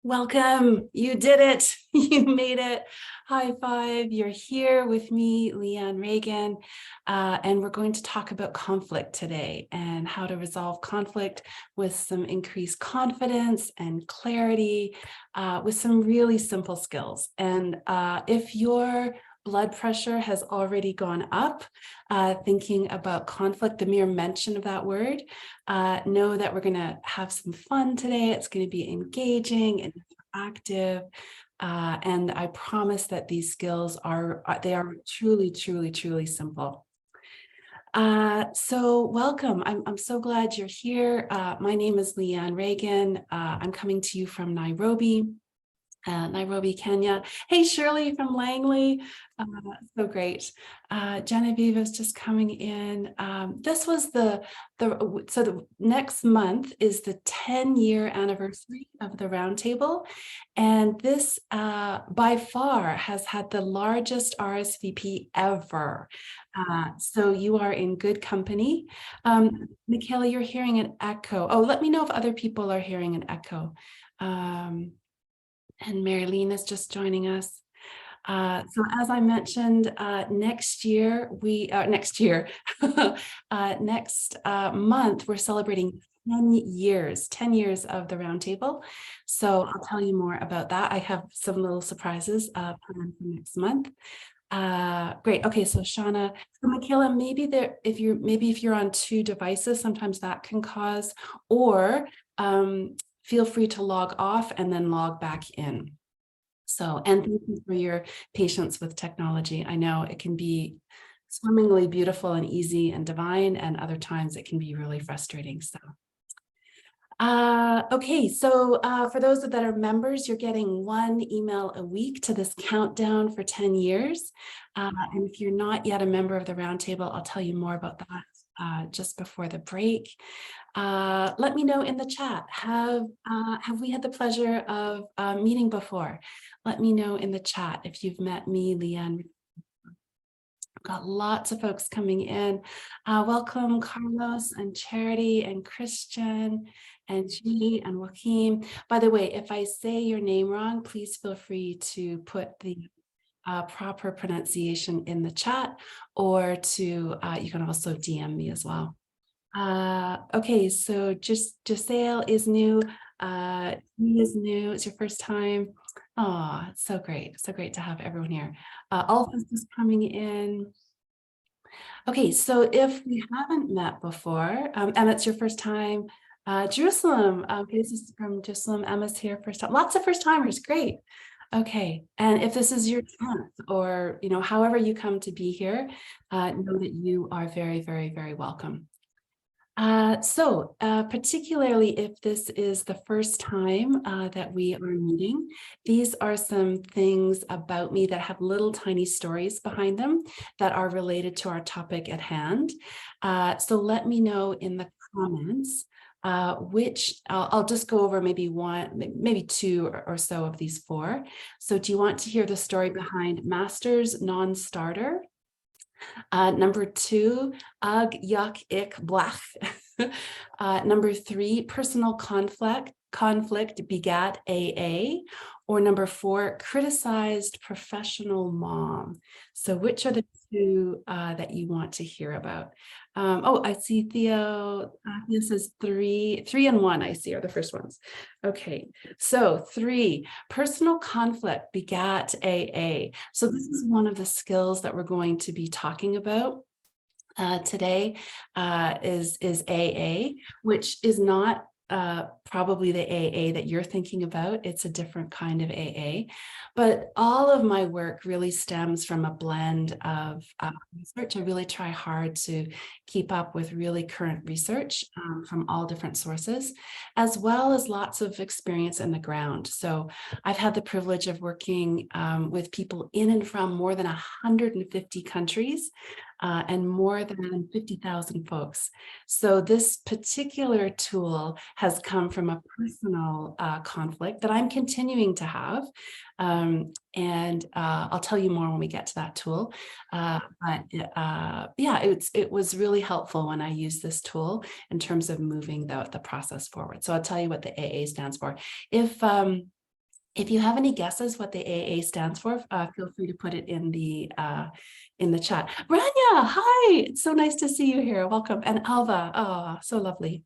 Welcome. You did it. You made it. High five. You're here with me, Leanne Reagan, and we're going to talk about conflict today and how to resolve conflict with some increased confidence and clarity with some really simple skills. And if your blood pressure has already gone up, thinking about conflict, the mere mention of that word, know that we're going to have some fun today. It's going to be engaging and active. And I promise that these skills are truly, truly, truly simple. So welcome. I'm so glad you're here. My name is Leanne Reagan. I'm coming to you from Nairobi, Kenya. Hey, Shirley from Langley. So great. Genevieve is just coming in. This was the next month is the 10-year anniversary of the Roundtable. And this by far has had the largest RSVP ever. So you are in good company. Michaela, you're hearing an echo. Oh, let me know if other people are hearing an echo. And Marilyn is just joining us. So as I mentioned, next month, we're celebrating 10 years of the Roundtable. So I'll tell you more about that. I have some little surprises planned for next month. Great. Okay, so Shauna, so Michaela, if you're on two devices, sometimes that can cause, or feel free to log off and then log back in. So, and thank you for your patience with technology. I know it can be swimmingly beautiful and easy and divine, and other times it can be really frustrating. So, okay, so for those that are members, you're getting one email a week to this countdown for 10 years. And if you're not yet a member of the Roundtable, I'll tell you more about that just before the break. Let me know in the chat, have we had the pleasure of meeting before? Let me know in the chat if you've met me, Leanne. I've got lots of folks coming in. Welcome, Carlos and Charity and Christian and G and Joaquin. By the way, if I say your name wrong, please feel free to put the proper pronunciation in the chat, or you can also DM me as well. Okay, so Giselle is new. He is new. It's your first time. Oh, it's so great. So great to have everyone here. Alphonse is coming in. Okay, so if we haven't met before, Emma, it's your first time. Jerusalem, okay, this is from Jerusalem. Emma's here first time. Lots of first timers, great. Okay, and if this is your 10th, or however you come to be here, know that you are very, very, very welcome. Particularly if this is the first time that we are meeting, these are some things about me that have little tiny stories behind them that are related to our topic at hand. So let me know in the comments which I'll just go over maybe two or so of these four. So do you want to hear the story behind Master's non-starter? Number 2, ugh, yuck, ick, blach. Number 3, personal conflict begat AA. Or number 4, criticized professional mom. So which are the two that you want to hear about? Oh, I see Theo. This is 3 and 1. I see are the first ones. Okay, so 3, personal conflict begat AA. So this is one of the skills that we're going to be talking about today. Is AA, which is not probably the AA that you're thinking about. It's a different kind of AA, but all of my work really stems from a blend of research. I really try hard to keep up with really current research from all different sources, as well as lots of experience in the ground. So I've had the privilege of working with people in and from more than 150 countries and more than 50,000 folks. So this particular tool has come from a personal conflict that I'm continuing to have. And I'll tell you more when we get to that tool. Yeah, it was really helpful when I used this tool in terms of moving the process forward. So I'll tell you what the AA stands for. If you have any guesses what the AA stands for, feel free to put it in the chat. Rania, hi, it's so nice to see you here. Welcome. And Alva, oh, so lovely.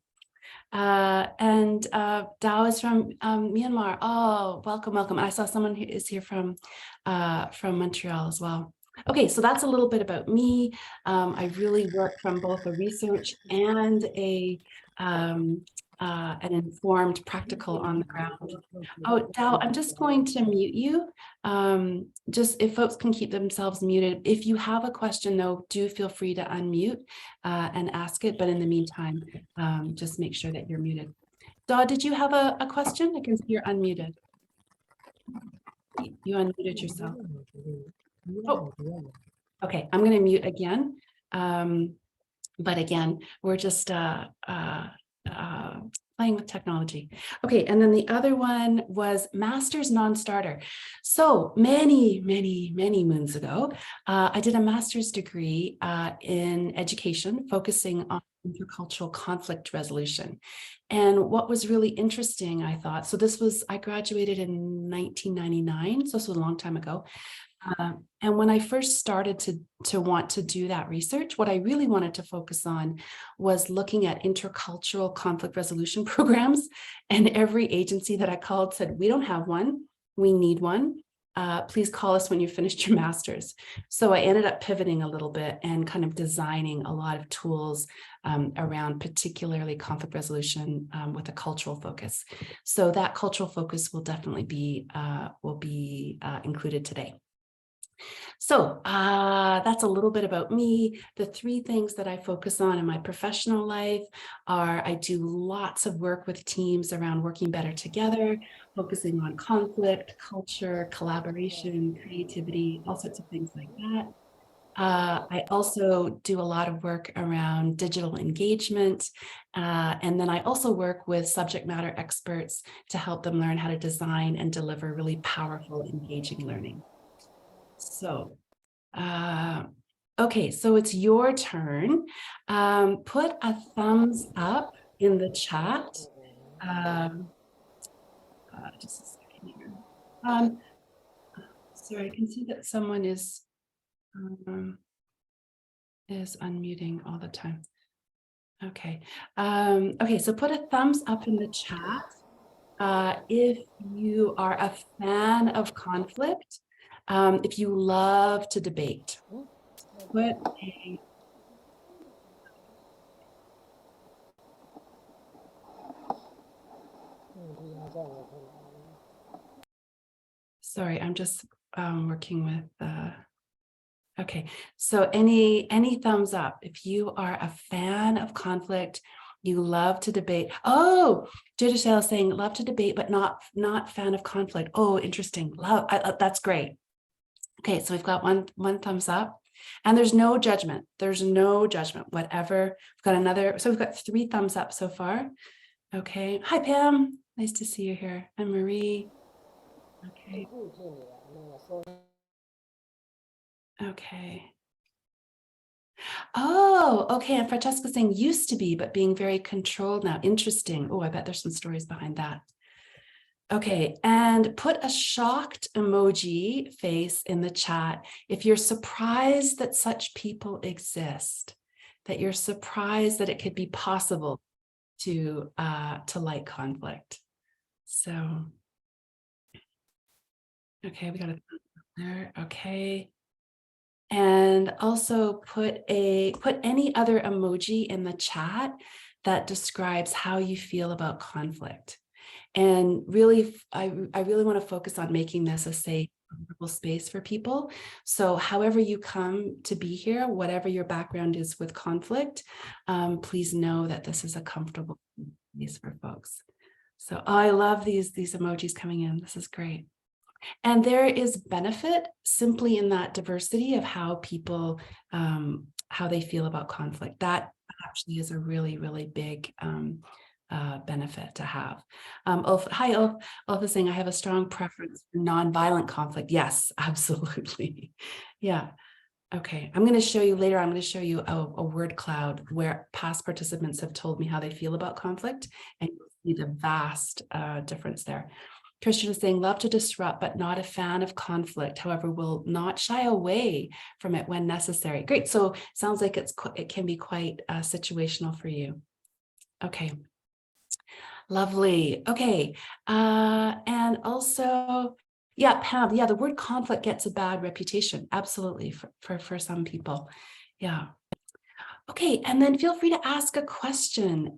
And Dao is from Myanmar. Oh, welcome, welcome. I saw someone who is here from Montreal as well. Okay, so that's a little bit about me. I really work from both a research and an informed practical on the ground. Oh, Dao, I'm just going to mute you. Just if folks can keep themselves muted. If you have a question, though, do feel free to unmute and ask it. But in the meantime, just make sure that you're muted. Dao, did you have a question? I can see you're unmuted. You unmuted yourself. Oh, okay, I'm going to mute again. But again, we're just playing with technology. Okay, and then the other one was master's non-starter. So many moons ago, I did a master's degree in education, focusing on intercultural conflict resolution. And what was really interesting, I thought, so I graduated in 1999, so this was a long time ago. And when I first started to want to do that research, what I really wanted to focus on was looking at intercultural conflict resolution programs. And every agency that I called said, we don't have one, we need one. Please call us when you finished your master's. So I ended up pivoting a little bit and kind of designing a lot of tools around particularly conflict resolution with a cultural focus. So that cultural focus will definitely be included today. So that's a little bit about me. The three things that I focus on in my professional life are I do lots of work with teams around working better together, focusing on conflict, culture, collaboration, creativity, all sorts of things like that. I also do a lot of work around digital engagement. And then I also work with subject matter experts to help them learn how to design and deliver really powerful, engaging learning. So, okay, so it's your turn. Put a thumbs up in the chat. Just a second here. Sorry, I can see that someone is unmuting all the time. Okay. Okay, so put a thumbs up in the chat if you are a fan of conflict. If you love to debate, put a sorry, I'm just working with okay, so any thumbs up if you are a fan of conflict, you love to debate. Oh, Judithelle is saying love to debate, but not fan of conflict. Oh, interesting. Love, that's great. Okay, so we've got one thumbs up, and there's no judgment. There's no judgment, whatever. We've got another, so we've got 3 thumbs up so far. Okay, hi Pam, nice to see you here. And Marie. Okay. Okay. Oh, okay. And Francesca's saying used to be, but being very controlled now. Interesting. Oh, I bet there's some stories behind that. Okay, and put a shocked emoji face in the chat if you're surprised that such people exist, that you're surprised that it could be possible to like conflict. So, okay, we got it there. Okay, and also put any other emoji in the chat that describes how you feel about conflict. And really, I really want to focus on making this a safe, comfortable space for people. So however you come to be here, whatever your background is with conflict, please know that this is a comfortable space for folks. So I love these emojis coming in. This is great. And there is benefit simply in that diversity of how people, how they feel about conflict. That actually is a really, really big benefit to have. Hi, Ulf is saying, I have a strong preference for nonviolent conflict. Yes, absolutely. Yeah. Okay, I'm going to show you later. I'm going to show you a word cloud where past participants have told me how they feel about conflict, and you'll see the vast difference there. Christian is saying, love to disrupt, but not a fan of conflict. However, will not shy away from it when necessary. Great. So sounds like it can be quite situational for you. Okay. Lovely. Okay. And also, yeah, Pam, yeah, the word conflict gets a bad reputation. Absolutely, for some people. Yeah. Okay, and then feel free to ask a question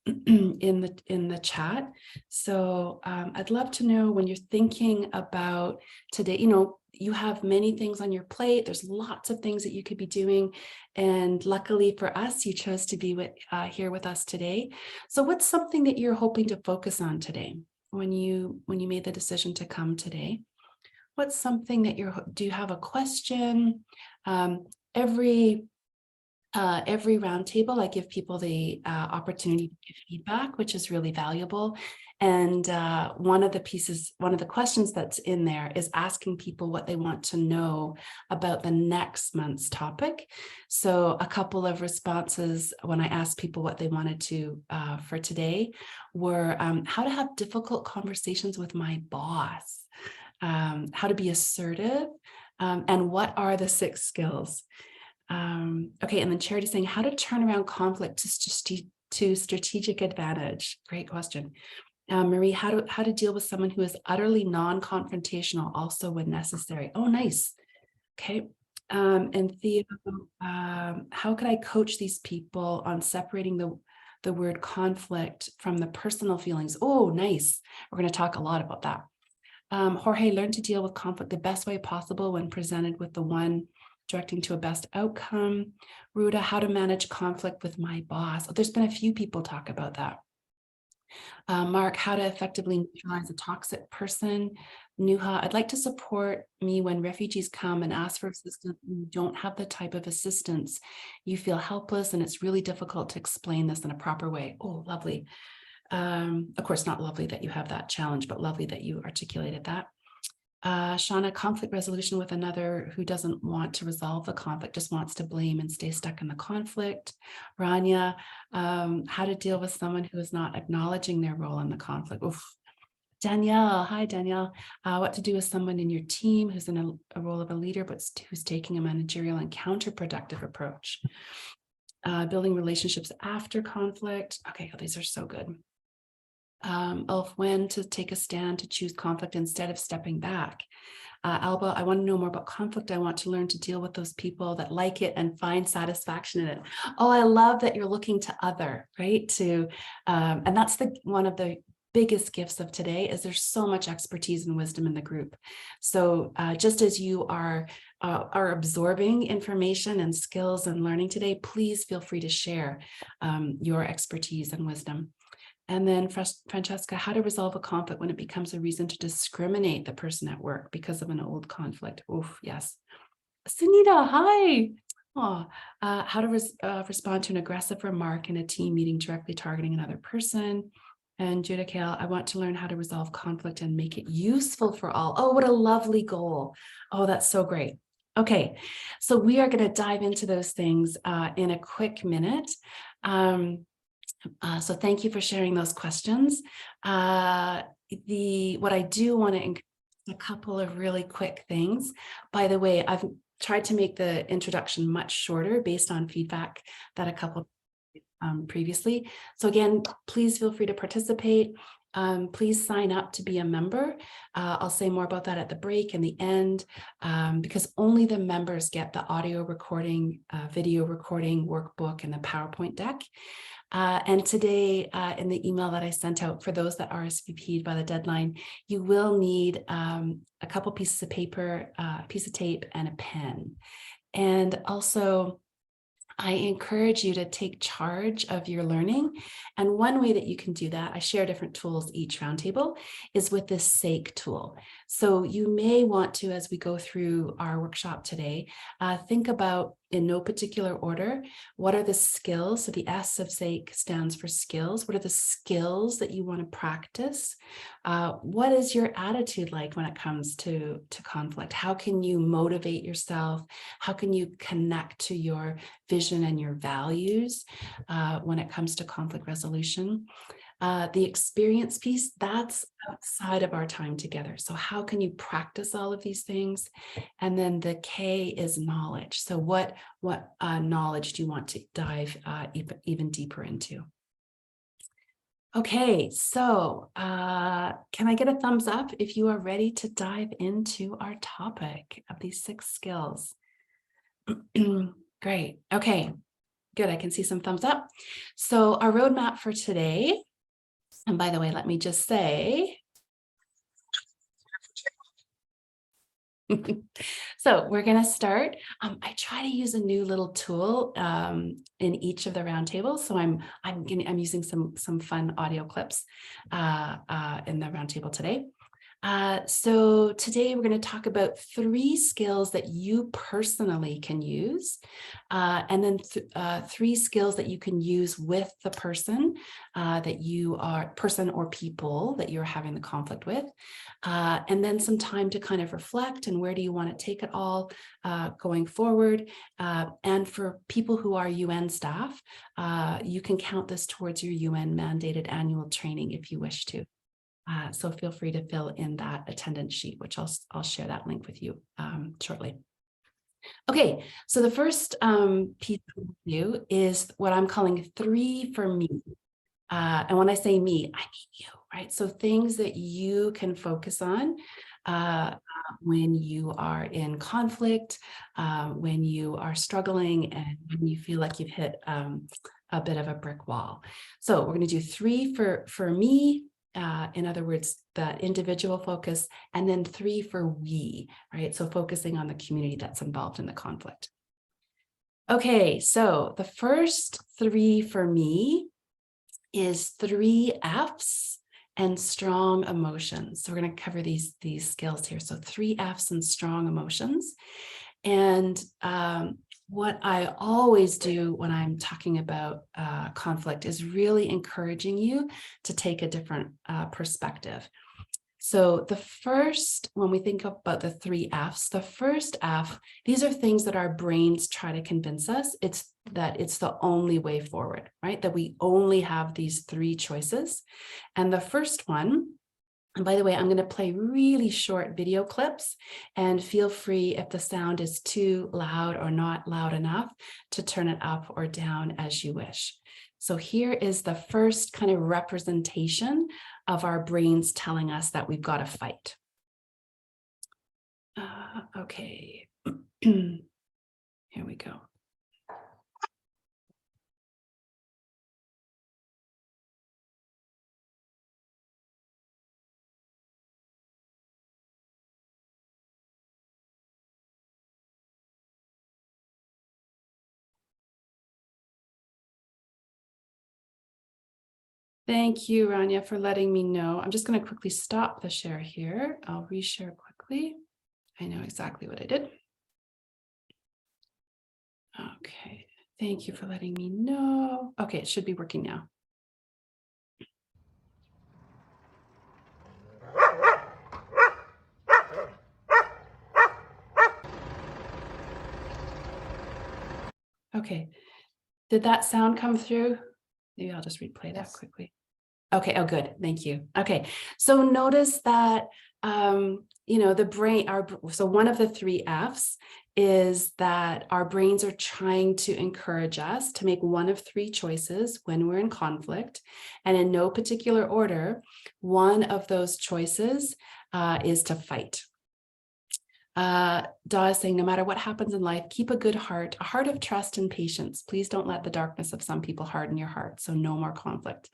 in the chat. So I'd love to know when you're thinking about today, you have many things on your plate. There's lots of things that you could be doing. And luckily for us, you chose to be here with us today. So what's something that you're hoping to focus on today when you made the decision to come today? What's something that do you have a question? Every roundtable, I give people the opportunity to give feedback, which is really valuable. And one of the questions that's in there is asking people what they want to know about the next month's topic. So a couple of responses when I asked people what they wanted to for today were how to have difficult conversations with my boss, how to be assertive, and what are the 6 skills. Okay, and then Charity saying how to turn around conflict to strategic advantage. Great question. Marie, how to deal with someone who is utterly non-confrontational, also when necessary. Oh, nice. Okay. And Theo, how could I coach these people on separating the word conflict from the personal feelings? Oh, nice. We're going to talk a lot about that. Jorge, learn to deal with conflict the best way possible when presented with the one directing to a best outcome. Ruda, how to manage conflict with my boss. Oh, there's been a few people talk about that. Mark, how to effectively neutralize a toxic person. Nuha, I'd like to support me when refugees come and ask for assistance. You don't have the type of assistance. You feel helpless and it's really difficult to explain this in a proper way. Oh, lovely. Of course, not lovely that you have that challenge, but lovely that you articulated that. Shauna, conflict resolution with another who doesn't want to resolve the conflict, just wants to blame and stay stuck in the conflict. Rania, how to deal with someone who is not acknowledging their role in the conflict. Oof. Danielle, hi Danielle. What to do with someone in your team who's in a role of a leader, but who's taking a managerial and counterproductive approach. Building relationships after conflict. Okay, oh, these are so good. Of when to take a stand to choose conflict instead of stepping back. Alba, I want to know more about conflict. I want to learn to deal with those people that like it and find satisfaction in it. Oh, I love that you're looking to other, right? And that's one of the biggest gifts of today is there's so much expertise and wisdom in the group. So just as you are absorbing information and skills and learning today, please feel free to share your expertise and wisdom. And then Francesca, how to resolve a conflict when it becomes a reason to discriminate the person at work because of an old conflict. Oof, yes. Sunita, hi. Oh, how to respond to an aggressive remark in a team meeting directly targeting another person. And Judah Kale, I want to learn how to resolve conflict and make it useful for all. Oh, what a lovely goal. Oh, that's so great. Okay, so we are going to dive into those things in a quick minute. So thank you for sharing those questions. What I do want to encourage a couple of really quick things. By the way, I've tried to make the introduction much shorter based on feedback that a couple previously. So again, please feel free to participate. Please sign up to be a member. I'll say more about that at the break and the end, because only the members get the audio recording, video recording, workbook, and the PowerPoint deck. And today, in the email that I sent out for those that RSVP'd by the deadline, you will need a couple pieces of paper, a piece of tape, and a pen. And also, I encourage you to take charge of your learning. And one way that you can do that, I share different tools each roundtable, is with this SAKE tool. So you may want to, as we go through our workshop today, think about, in no particular order, what are the skills? So the S of SAKE stands for skills. What are the skills that you want to practice? What is your attitude like when it comes to conflict? How can you motivate yourself? How can you connect to your vision and your values when it comes to conflict resolution? The experience piece, that's outside of our time together. So how can you practice all of these things? And then the K is knowledge. So what knowledge do you want to dive even deeper into? Okay, so can I get a thumbs up if you are ready to dive into our topic of these 6 skills? Great. Okay, good. I can see some thumbs up. So our roadmap for today, and by the way, let me just say, so we're going to start. I try to use a new little tool in each of the roundtables. So I'm using some fun audio clips in the roundtable today. So today we're going to talk about 3 skills that you personally can use, and then 3 skills that you can use with the person or people that you're having the conflict with, and then some time to kind of reflect and where do you want to take it all going forward. And for people who are UN staff, you can count this towards your UN mandated annual training if you wish to. So feel free to fill in that attendance sheet, which I'll share that link with you shortly. Okay, so the first piece of you is what I'm calling 3 for me. And when I say me, I mean you, right? So things that you can focus on when you are in conflict, when you are struggling, and when you feel like you've hit a bit of a brick wall. So we're going to do 3 for me. In other words, that individual focus, and then 3 for we, right? So focusing on the community that's involved in the conflict. Okay, so the first 3 for me is 3 F's and strong emotions. So we're going to cover these skills here. So 3 F's and strong emotions. And what I always do when I'm talking about conflict is really encouraging you to take a different perspective. So the first, when we think about the 3 F's, the first F, these are things that our brains try to convince us that it's the only way forward, right? That we only have these 3 choices. And the first one, and by the way, I'm going to play really short video clips, and feel free if the sound is too loud or not loud enough to turn it up or down as you wish. So here is the first kind of representation of our brains telling us that we've got to fight. Okay, here we go. Thank you, Rania, for letting me know. I'm just going to quickly stop the share here. I'll reshare quickly. I know exactly what I did. Okay, thank you for letting me know. Okay, it should be working now. Okay, did that sound come through? Maybe I'll just replay that quickly. Okay, oh, good, thank you. Okay, so notice that, the brain, so one of the 3 F's is that our brains are trying to encourage us to make one of 3 choices when we're in conflict, and in no particular order, one of those choices is to fight. Da is saying, no matter what happens in life, keep a good heart, a heart of trust and patience. Please don't let the darkness of some people harden your heart. So no more conflict.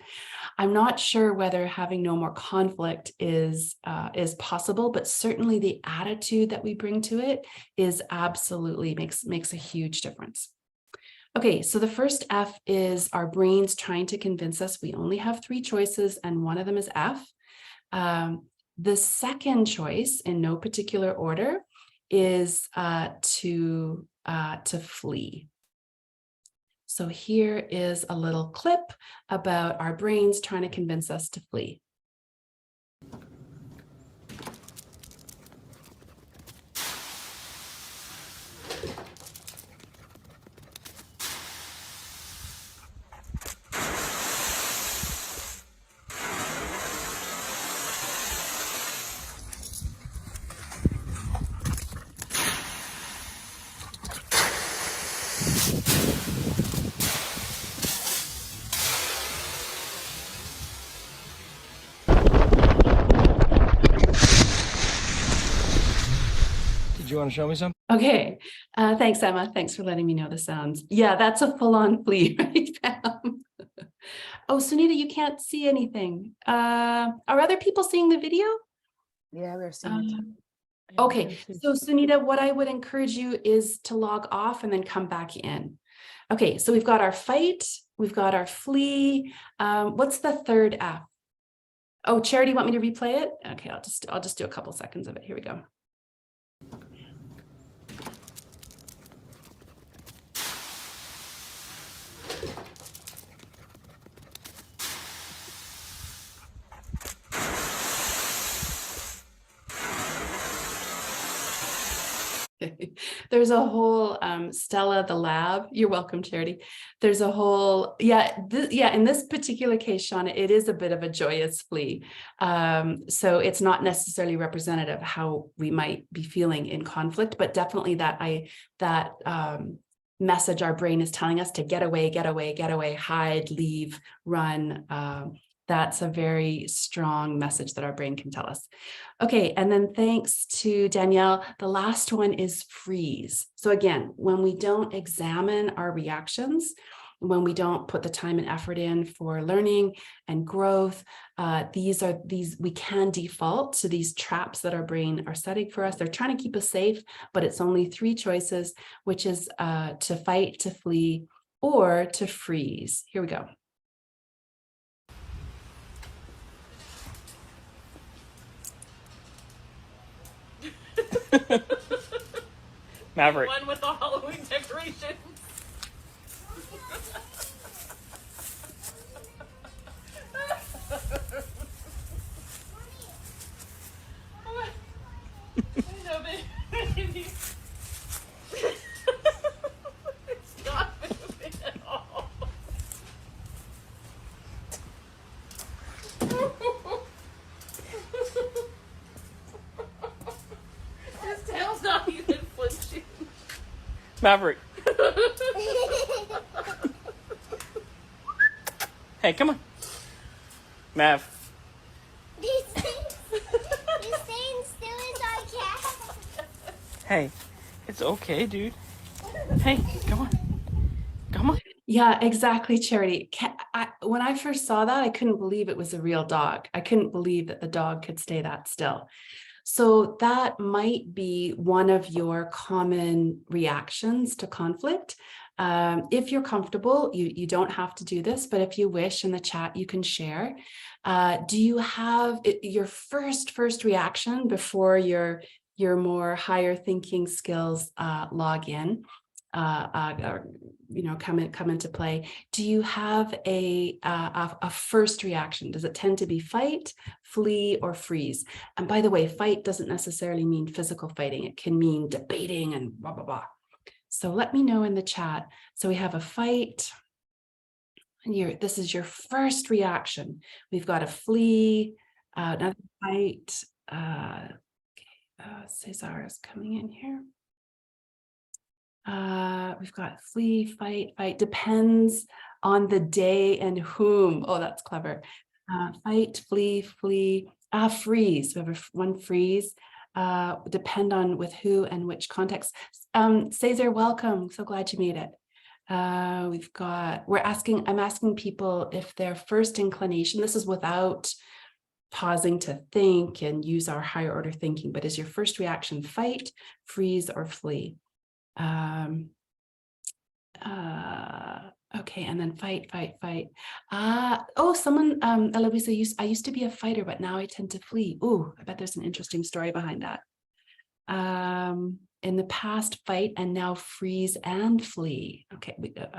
I'm not sure whether having no more conflict is possible, but certainly the attitude that we bring to it is absolutely makes a huge difference. Okay, so the first F is our brains trying to convince us we only have 3 choices, and one of them is F. The second choice, in no particular order, is to flee. So here is a little clip about our brains trying to convince us to flee. you want to show me some? Okay. Thanks, Emma. Thanks for letting me know the sounds. Yeah, that's a full-on flea, right, Pam? Oh, Sunita, you can't see anything. Are other people seeing the video? Yeah, we're seeing it. Okay, so Sunita, what I would encourage you is to log off and then come back in. Okay, so we've got our fight, we've got our flee. What's the third F? Oh, Charity, want me to replay it? Okay, I'll just do a couple seconds of it. Here we go. There's a whole Stella the lab. You're welcome, Charity. There's a whole in this particular case, Shauna, it is a bit of a joyous flea. So it's not necessarily representative of how we might be feeling in conflict, but definitely that message our brain is telling us to get away, get away, get away, hide, leave, run. That's a very strong message that our brain can tell us. Okay, and then thanks to Danielle, the last one is freeze. So again, when we don't examine our reactions, when we don't put the time and effort in for learning and growth, we can default to these traps that our brain are setting for us. They're trying to keep us safe, but it's only three choices, which is to fight, to flee, or to freeze. Here we go. Maverick. One with the Halloween decorations. I know, baby. It's not moving at all. His tail's not even flinching. Maverick. Hey, come on. Mav. You're staying still as I can. Hey, it's okay, dude. Hey, come on. Come on. Yeah, exactly, Charity. When I first saw that, I couldn't believe it was a real dog. I couldn't believe that the dog could stay that still. So that might be one of your common reactions to conflict. If you're comfortable, you don't have to do this, but if you wish in the chat, you can share. Do you have your first reaction before your more higher thinking skills log in? Come into play. Do you have a first reaction? Does it tend to be fight, flee, or freeze? And by the way, fight doesn't necessarily mean physical fighting. It can mean debating and blah, blah, blah. So let me know in the chat. So we have a fight. And this is your first reaction. We've got a flee, another fight. Cesar is coming in here. We've got flee, fight, depends on the day and whom. Oh, that's clever. Fight, flee, freeze. We have one freeze. Depend on with who and which context. Cesar, welcome. So glad you made it. I'm asking people if their first inclination, this is without pausing to think and use our higher order thinking, but is your first reaction fight, freeze, or flee? Okay, and then fight. Someone, Eloisa, I used to be a fighter, but now I tend to flee. Ooh, I bet there's an interesting story behind that. In the past, fight, and now freeze and flee. Okay, we got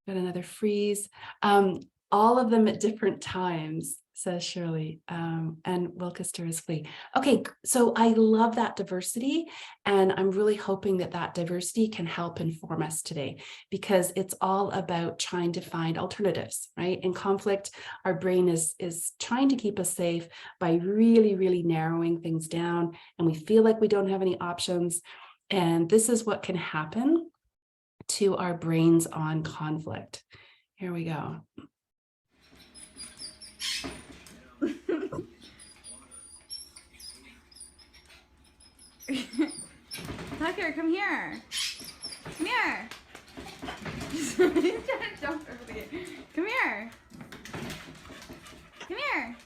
another freeze. All of them at different times, says Shirley, and Wilkester is flee. Okay, so I love that diversity, and I'm really hoping that diversity can help inform us today, because it's all about trying to find alternatives, right? In conflict, our brain is trying to keep us safe by really, really narrowing things down, and we feel like we don't have any options, and this is what can happen to our brains on conflict. Here we go. here. Come here. He's trying to jump over the gate. Come here. Come here.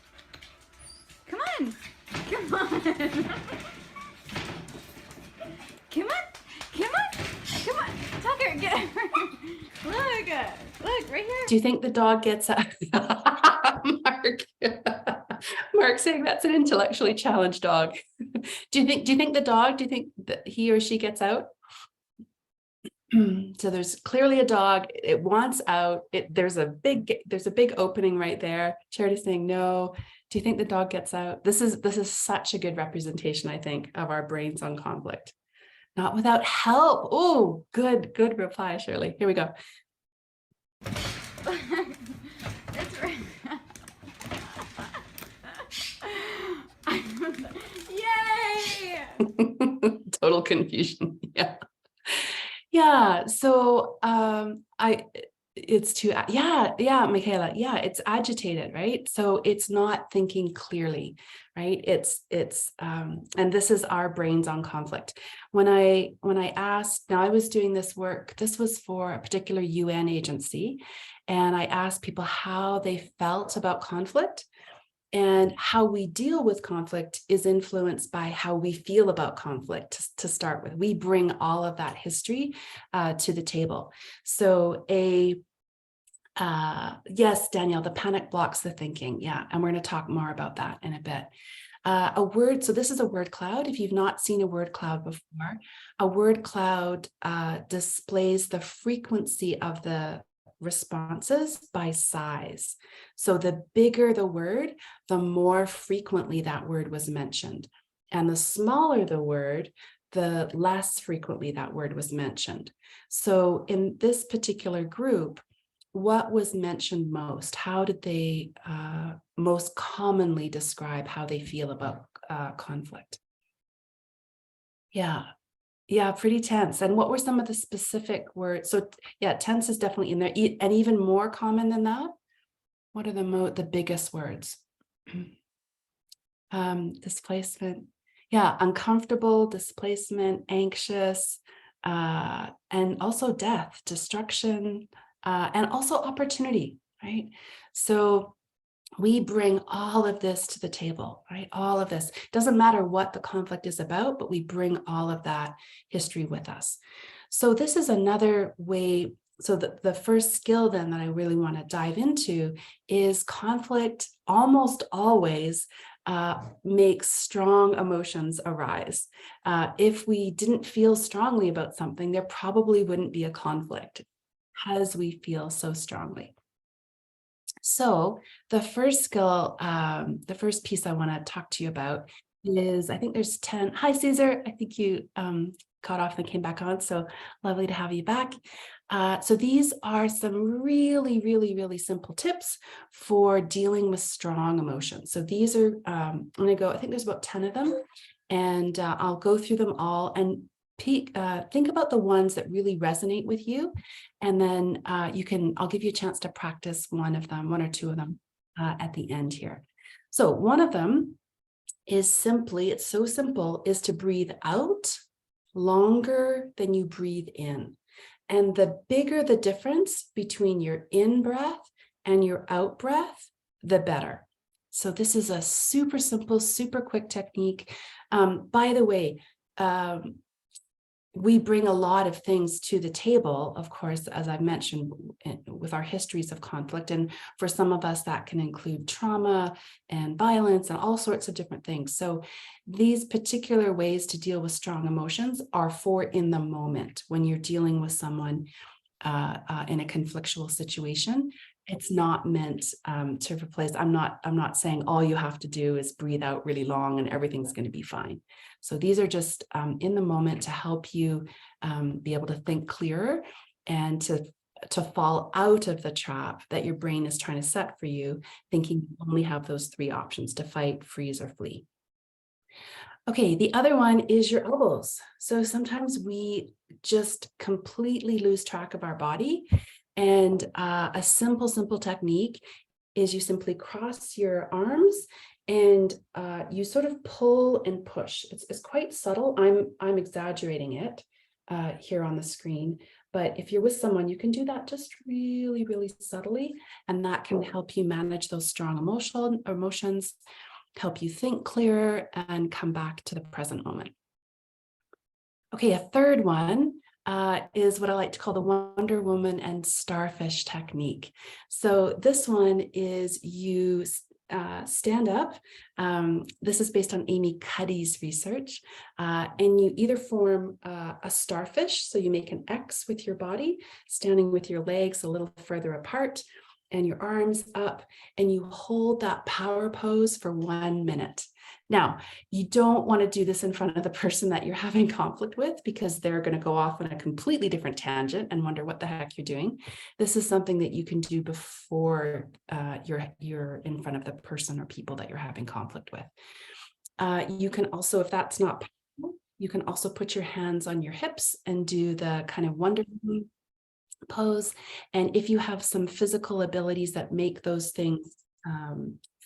Come on. Come on. Come on. Come on. Come on. Tucker, get over. Look, right here. Do you think the dog gets out? Mark. Mark saying that's an intellectually challenged dog. Do you think that he or she gets out? So there's clearly a dog. It wants out. There's a big opening right there. Charity's saying no. Do you think the dog gets out? This is such a good representation, I think, of our brains on conflict. Not without help. Oh, good reply, Shirley. Here we go. That's right. Yay! Total confusion. Yeah. So it's too, yeah, Michaela. Yeah, it's agitated, right? So it's not thinking clearly, right? And this is our brains on conflict. When I asked, now I was doing this work, this was for a particular UN agency, and I asked people how they felt about conflict. And how we deal with conflict is influenced by how we feel about conflict to start with. We bring all of that history to the table. So yes, Danielle, the panic blocks the thinking. Yeah, and we're going to talk more about that in a bit. So this is a word cloud. If you've not seen a word cloud before, a word cloud displays the frequency of the responses by size. So the bigger the word, the more frequently that word was mentioned. And the smaller the word, the less frequently that word was mentioned. So in this particular group, what was mentioned most? How did they most commonly describe how they feel about conflict? Yeah, pretty tense. And what were some of the specific words? So yeah, tense is definitely in there. And even more common than that, what are the biggest words? Displacement. Yeah, uncomfortable, displacement, anxious, and also death, destruction, and also opportunity, right? So we bring all of this to the table, right? All of this. Doesn't matter what the conflict is about, but we bring all of that history with us. So this is another way. So the first skill then that I really want to dive into is conflict almost always makes strong emotions arise. If we didn't feel strongly about something, there probably wouldn't be a conflict because we feel so strongly. So the first skill, the first piece I want to talk to you about is, I think there's 10. Hi, Caesar. I think you got off and came back on. So lovely to have you back. So these are some really, really, really simple tips for dealing with strong emotions. So these are, I'm going to go, I think there's about 10 of them, and I'll go through them all and think about the ones that really resonate with you. And then I'll give you a chance to practice one or two of them at the end here. So one of them is simply, it's so simple, is to breathe out longer than you breathe in. And the bigger the difference between your in breath and your out breath, the better. So this is a super simple, super quick technique. By the way, we bring a lot of things to the table, of course, as I've mentioned, with our histories of conflict. And for some of us, that can include trauma and violence and all sorts of different things. So these particular ways to deal with strong emotions are for in the moment when you're dealing with someone in a conflictual situation. It's not meant to replace. I'm not saying all you have to do is breathe out really long and everything's going to be fine. So these are just in the moment to help you be able to think clearer and to fall out of the trap that your brain is trying to set for you, thinking you only have those three options: to fight, freeze, or flee. Okay, the other one is your elbows. So sometimes we just completely lose track of our body. And a simple technique is you simply cross your arms and you sort of pull and push. It's quite subtle. I'm exaggerating it. here on the screen. But if you're with someone, you can do that just really, really subtly, and that can help you manage those strong emotions, help you think clearer, and come back to the present moment. Okay, a third one is what I like to call the Wonder Woman and Starfish technique. So this one is you stand up. This is based on Amy Cuddy's research, and you either form a starfish, so you make an X with your body, standing with your legs a little further apart and your arms up, and you hold that power pose for 1 minute. Now, you don't want to do this in front of the person that you're having conflict with, because they're going to go off on a completely different tangent and wonder what the heck you're doing. This is something that you can do before you're in front of the person or people that you're having conflict with. You can also, if that's not possible, you can also put your hands on your hips and do the kind of Wonder Woman pose. And if you have some physical abilities that make those things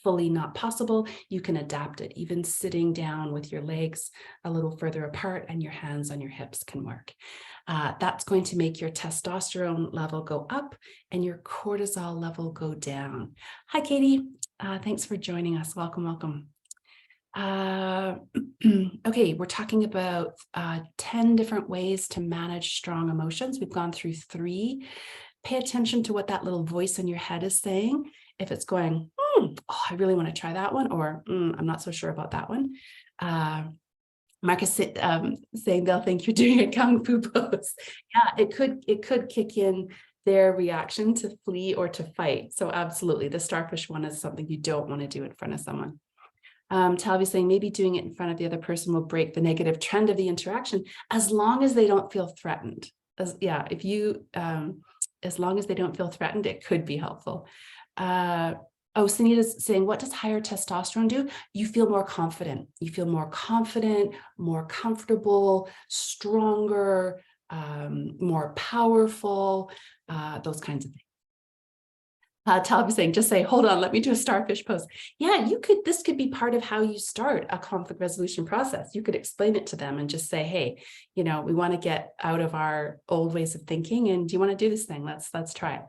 fully not possible, you can adapt it. Even sitting down with your legs a little further apart and your hands on your hips can work. That's going to make your testosterone level go up and your cortisol level go down. Hi, Katie. Thanks for joining us. Welcome, welcome. Okay, we're talking about 10 different ways to manage strong emotions. We've gone through 3. Pay attention to what that little voice in your head is saying. If it's going, oh, I really want to try that one, or I'm not so sure about that one. Marcus saying they'll think you're doing a kung fu pose. Yeah, it could kick in their reaction to flee or to fight. So absolutely, the starfish one is something you don't want to do in front of someone. Talvi saying maybe doing it in front of the other person will break the negative trend of the interaction, as long as they don't feel threatened. As long as they don't feel threatened, it could be helpful. Sunita's saying, what does higher testosterone do? You feel more confident. You feel more confident, more comfortable, stronger, more powerful, those kinds of things. Talib saying, just say, hold on, let me do a starfish pose. Yeah, this could be part of how you start a conflict resolution process. You could explain it to them and just say, hey, we want to get out of our old ways of thinking, and do you want to do this thing? Let's try it.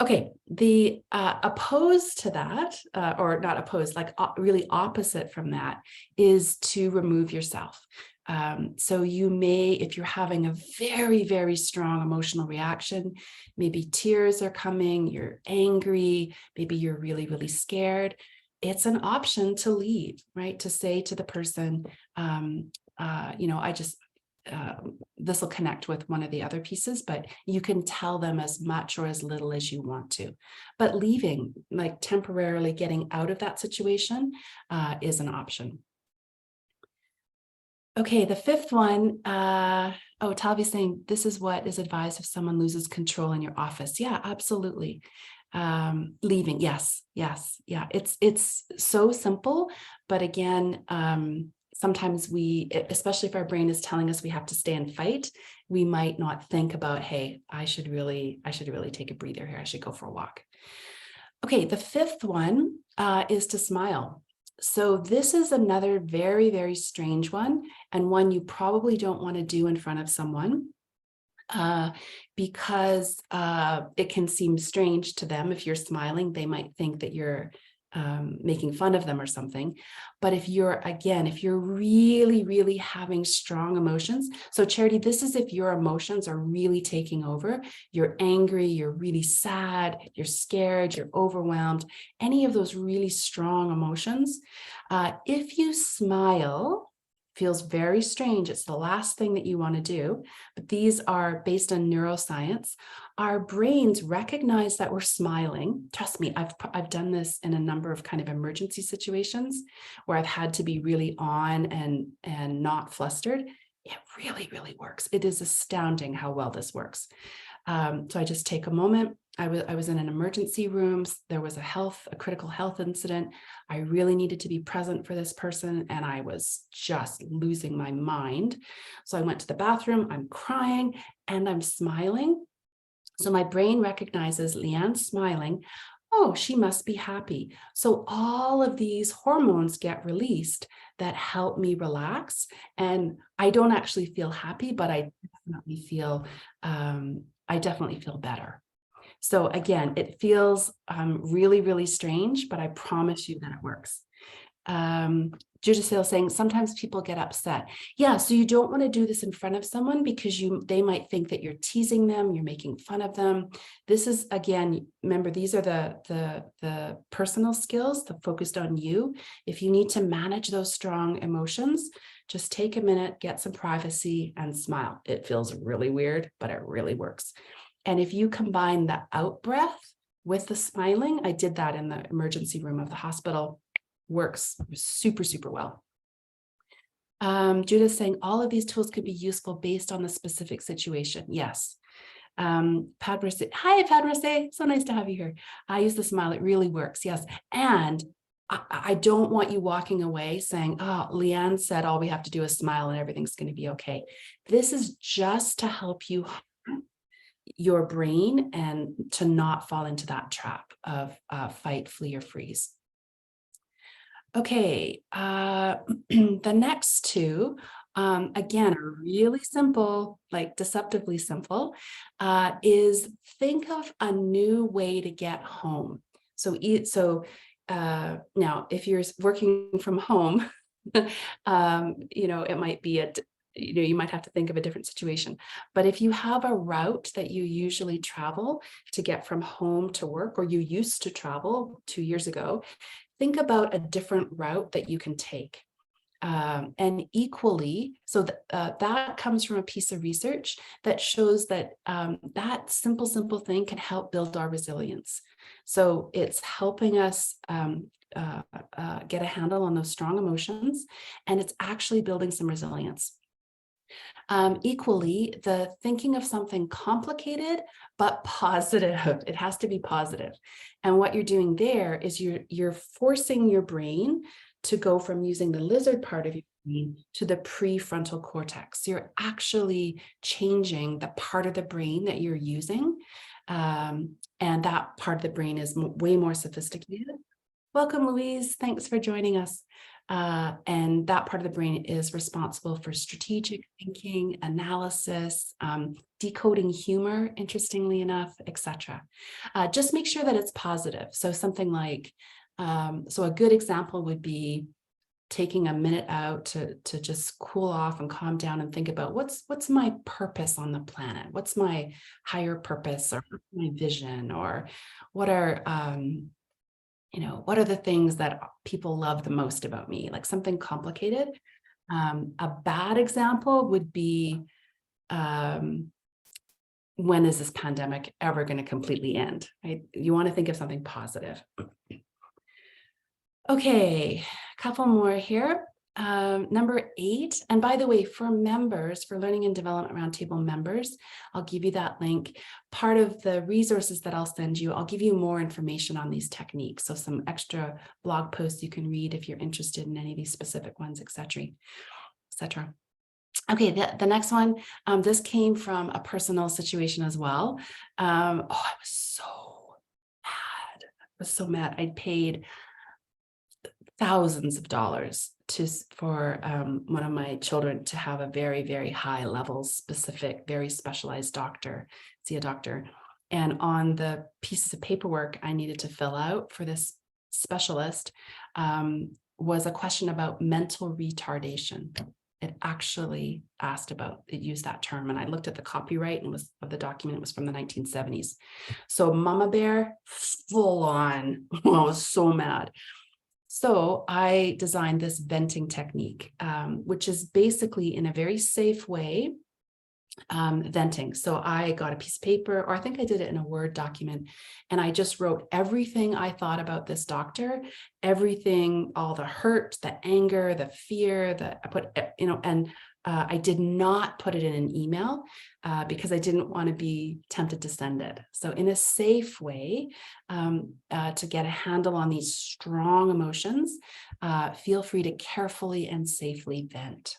Okay, the opposed to that, or not opposed, like really opposite from that, is to remove yourself. So you may, if you're having a very, very strong emotional reaction, maybe tears are coming, you're angry, maybe you're really, really scared, it's an option to leave, right? To say to the person, this will connect with one of the other pieces, but you can tell them as much or as little as you want to. But leaving, like temporarily getting out of that situation, is an option. Okay, the 5th one, Talvi's saying, this is what is advised if someone loses control in your office. Yeah, absolutely. Leaving, yes, yeah. It's so simple, but again, sometimes especially if our brain is telling us we have to stay and fight, we might not think about, hey, I should really take a breather here. I should go for a walk. Okay, the 5th one is to smile. So this is another very, very strange one, and one you probably don't want to do in front of someone because it can seem strange to them. If you're smiling, they might think that you're making fun of them or something. But if you're really, really having strong emotions, so Charity, this is if your emotions are really taking over, you're angry, you're really sad, you're scared, you're overwhelmed, any of those really strong emotions, if you smile, feels very strange. It's the last thing that you want to do, but these are based on neuroscience. Our brains recognize that we're smiling. Trust me, I've done this in a number of kind of emergency situations where I've had to be really on and not flustered. It really, really works. It is astounding how well this works. So I just take a moment. I was in an emergency room. There was a critical health incident. I really needed to be present for this person, and I was just losing my mind. So I went to the bathroom, I'm crying, and I'm smiling. So my brain recognizes Leanne's smiling. oh, she must be happy. So all of these hormones get released that help me relax. And I don't actually feel happy, but I definitely feel better. So again, it feels really, really strange, but I promise you that it works. Judith Sale saying sometimes people get upset. Yeah, so you don't want to do this in front of someone because they might think that you're teasing them, you're making fun of them. This is, again, remember, these are the personal skills, the focused on you. If you need to manage those strong emotions, just take a minute, get some privacy, and smile. It feels really weird, but it really works. And if you combine the out breath with the smiling, I did that in the emergency room of the hospital, works super, super well. Judith saying all of these tools could be useful based on the specific situation. Yes. Padrese, hi Padrese, so nice to have you here. I use the smile, it really works. Yes. And I don't want you walking away saying, oh, Leanne said all we have to do is smile and everything's going to be okay. This is just to help you, your brain, and to not fall into that trap of fight, flee, or freeze. Okay, the next two, again, are really simple, like deceptively simple, is think of a new way to get home. So now, if you're working from home, it might be you might have to think of a different situation. But if you have a route that you usually travel to get from home to work, or you used to travel 2 years ago, think about a different route that you can take. And equally, so that comes from a piece of research that shows that that simple thing can help build our resilience. So it's helping us get a handle on those strong emotions, and it's actually building some resilience. Equally, the thinking of something complicated but positive, it has to be positive. And what you're doing there is you're forcing your brain to go from using the lizard part of your brain to the prefrontal cortex. You're actually changing the part of the brain that you're using. And that part of the brain is way more sophisticated. Welcome, Louise. Thanks for joining us. And that part of the brain is responsible for strategic thinking, analysis, decoding humor, interestingly enough, etc. Just make sure that it's positive. So something like, so a good example would be taking a minute out to just cool off and calm down and think about what's my purpose on the planet? What's my higher purpose, or my vision, or what are what are the things that people love the most about me? Like something complicated. A bad example would be, when is this pandemic ever going to completely end? Right? You want to think of something positive. Okay, a couple more here. Number 8, and by the way, for members, for Learning and Development Roundtable members, I'll give you that link. Part of the resources that I'll send you, I'll give you more information on these techniques. So some extra blog posts you can read if you're interested in any of these specific ones, etc. Okay, the next one, this came from a personal situation as well. I was so mad. I was so mad. I'd paid thousands of dollars for one of my children to have a very, very high level specific, very specialized doctor, see a doctor. And on the pieces of paperwork I needed to fill out for this specialist was a question about mental retardation. It actually asked about, it used that term, and I looked at the copyright and was of the document, it was from the 1970s. So Mama Bear, full on, I was so mad. So I designed this venting technique, which is basically in a very safe way, venting. So I got a piece of paper, or I think I did it in a Word document, and I just wrote everything I thought about this doctor, everything, all the hurt, the anger, the fear, I put, and I did not put it in an email because I didn't want to be tempted to send it. So in a safe way, to get a handle on these strong emotions, feel free to carefully and safely vent.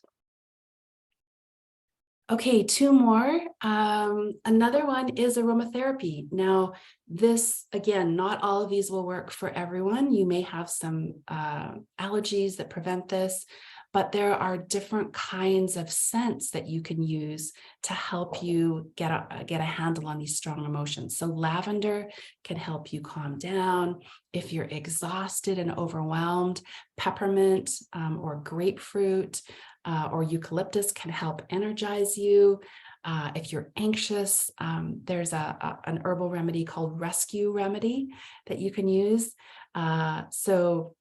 Okay, two more. Another one is aromatherapy. Now, this, again, not all of these will work for everyone. You may have some allergies that prevent this, but there are different kinds of scents that you can use to help you get a handle on these strong emotions. So lavender can help you calm down. If you're exhausted and overwhelmed, peppermint or grapefruit or eucalyptus can help energize you. If you're anxious, there's an herbal remedy called Rescue Remedy that you can use. So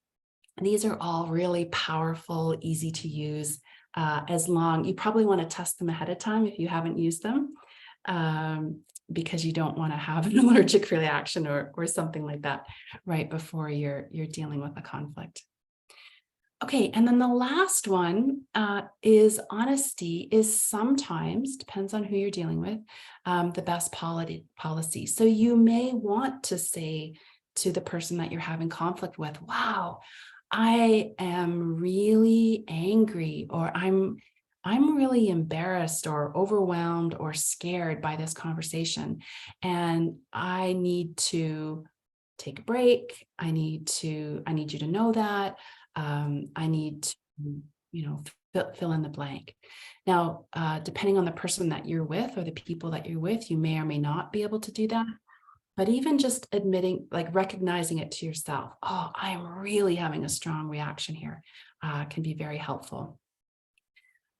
these are all really powerful, easy to use. You probably want to test them ahead of time if you haven't used them, because you don't want to have an allergic reaction or something like that right before you're dealing with a conflict. Okay, and then the last one is honesty is sometimes, depends on who you're dealing with, the best policy. So you may want to say to the person that you're having conflict with, wow, I am really angry, or I'm really embarrassed or overwhelmed or scared by this conversation, and I need to take a break. I need you to know that. I need to, fill in the blank. Now, depending on the person that you're with or the people that you're with, you may or may not be able to do that. But even just admitting, like recognizing it to yourself, oh, I'm really having a strong reaction here, can be very helpful.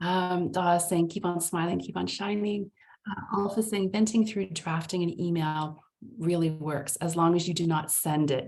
Daw is saying, keep on smiling, keep on shining. Alpha saying, venting through drafting an email really works as long as you do not send it.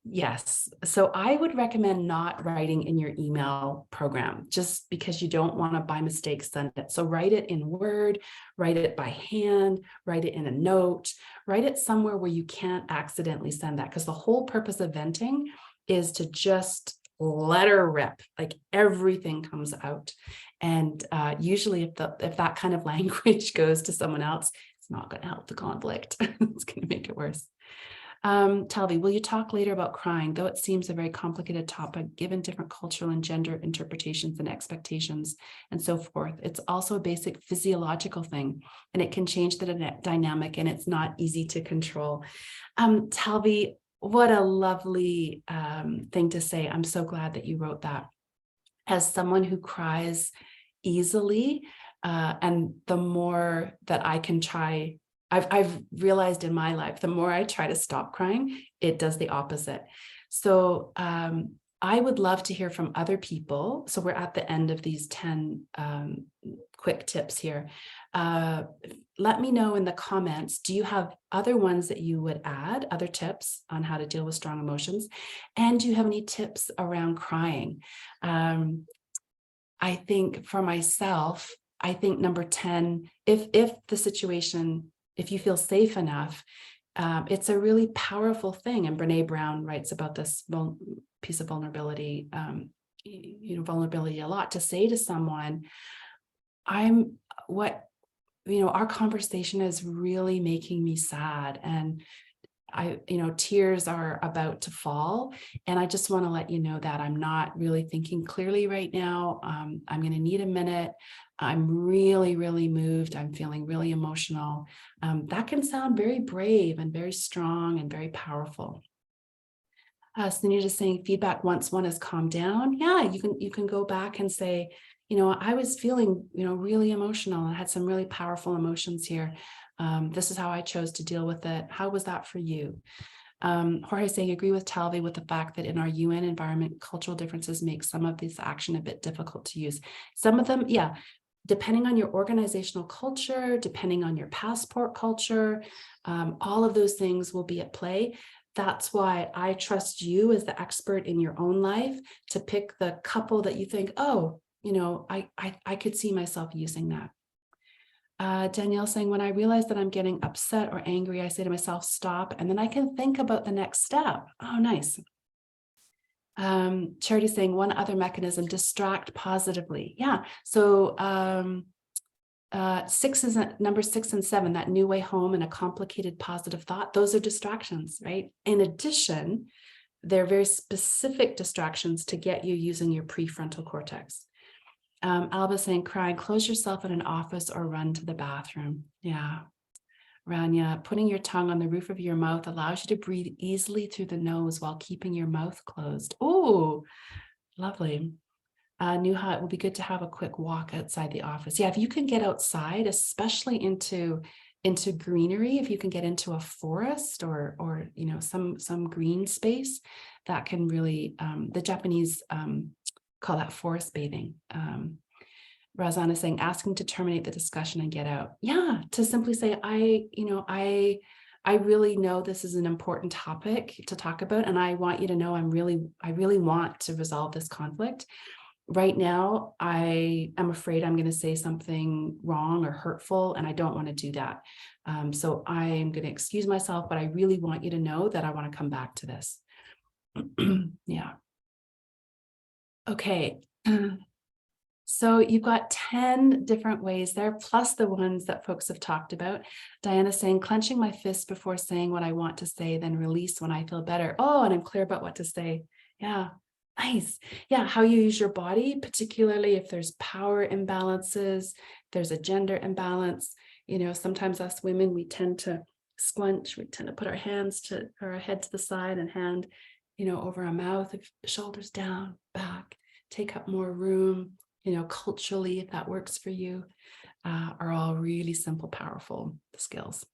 Yes. So I would recommend not writing in your email program just because you don't want to by mistake send it. So write it in Word, write it by hand, write it in a note, write it somewhere where you can't accidentally send that, because the whole purpose of venting is to just let her rip, like everything comes out. And usually if that kind of language goes to someone else, it's not going to help the conflict. It's going to make it worse. Talvi, will you talk later about crying? Though it seems a very complicated topic, given different cultural and gender interpretations and expectations and so forth, it's also a basic physiological thing, and it can change the dynamic, and it's not easy to control. Talvi, what a lovely thing to say. I'm so glad that you wrote that. As someone who cries easily, and the more that I can try, I've realized in my life, the more I try to stop crying, it does the opposite. So I would love to hear from other people. So we're at the end of these 10 quick tips here. Let me know in the comments, do you have other ones that you would add, other tips on how to deal with strong emotions? And do you have any tips around crying? I think for myself, I think number 10, if the situation, if you feel safe enough, it's a really powerful thing. And Brene Brown writes about this piece of vulnerability, vulnerability a lot, to say to someone, our conversation is really making me sad, and tears are about to fall. And I just want to let you know that I'm not really thinking clearly right now. I'm going to need a minute. I'm really, really moved. I'm feeling really emotional. That can sound very brave and very strong and very powerful. Sunita is saying feedback once one has calmed down. Yeah, you can go back and say, I was feeling, really emotional. I had some really powerful emotions here. This is how I chose to deal with it. How was that for you? Jorge saying, agree with Talvi with the fact that in our UN environment, cultural differences make some of this action a bit difficult to use. Some of them, yeah, depending on your organizational culture, depending on your passport culture, all of those things will be at play. That's why I trust you as the expert in your own life to pick the couple that you think, oh, I could see myself using that. Danielle saying, when I realize that I'm getting upset or angry, I say to myself, stop, and then I can think about the next step. Oh, nice. Charity saying, one other mechanism, distract positively. Yeah. So number 6 and 7, that new way home and a complicated positive thought. Those are distractions, right? In addition, they're very specific distractions to get you using your prefrontal cortex. Alba saying, crying, close yourself in an office or run to the bathroom. Yeah. Rania, putting your tongue on the roof of your mouth allows you to breathe easily through the nose while keeping your mouth closed. Oh, lovely. Nuha, it will be good to have a quick walk outside the office. Yeah, if you can get outside, especially into greenery, if you can get into a forest or you know, some green space, that can really, the Japanese call that forest bathing. Razan is saying, asking to terminate the discussion and get out. Yeah, to simply say, I really know this is an important topic to talk about, and I want you to know I really want to resolve this conflict. Right now, I am afraid I'm going to say something wrong or hurtful, and I don't want to do that. So I'm going to excuse myself, but I really want you to know that I want to come back to this. Yeah. Okay. So you've got 10 different ways there, plus the ones that folks have talked about. Diana saying, clenching my fist before saying what I want to say, then release when I feel better. Oh, and I'm clear about what to say. Yeah, nice. Yeah, how you use your body, particularly if there's power imbalances, there's a gender imbalance. You know, sometimes us women, we tend to squinch, we tend to put our hands to our head to the side and hand, you know, over our mouth, shoulders down, back, take up more room. You know, culturally, if that works for you, are all really simple, powerful skills.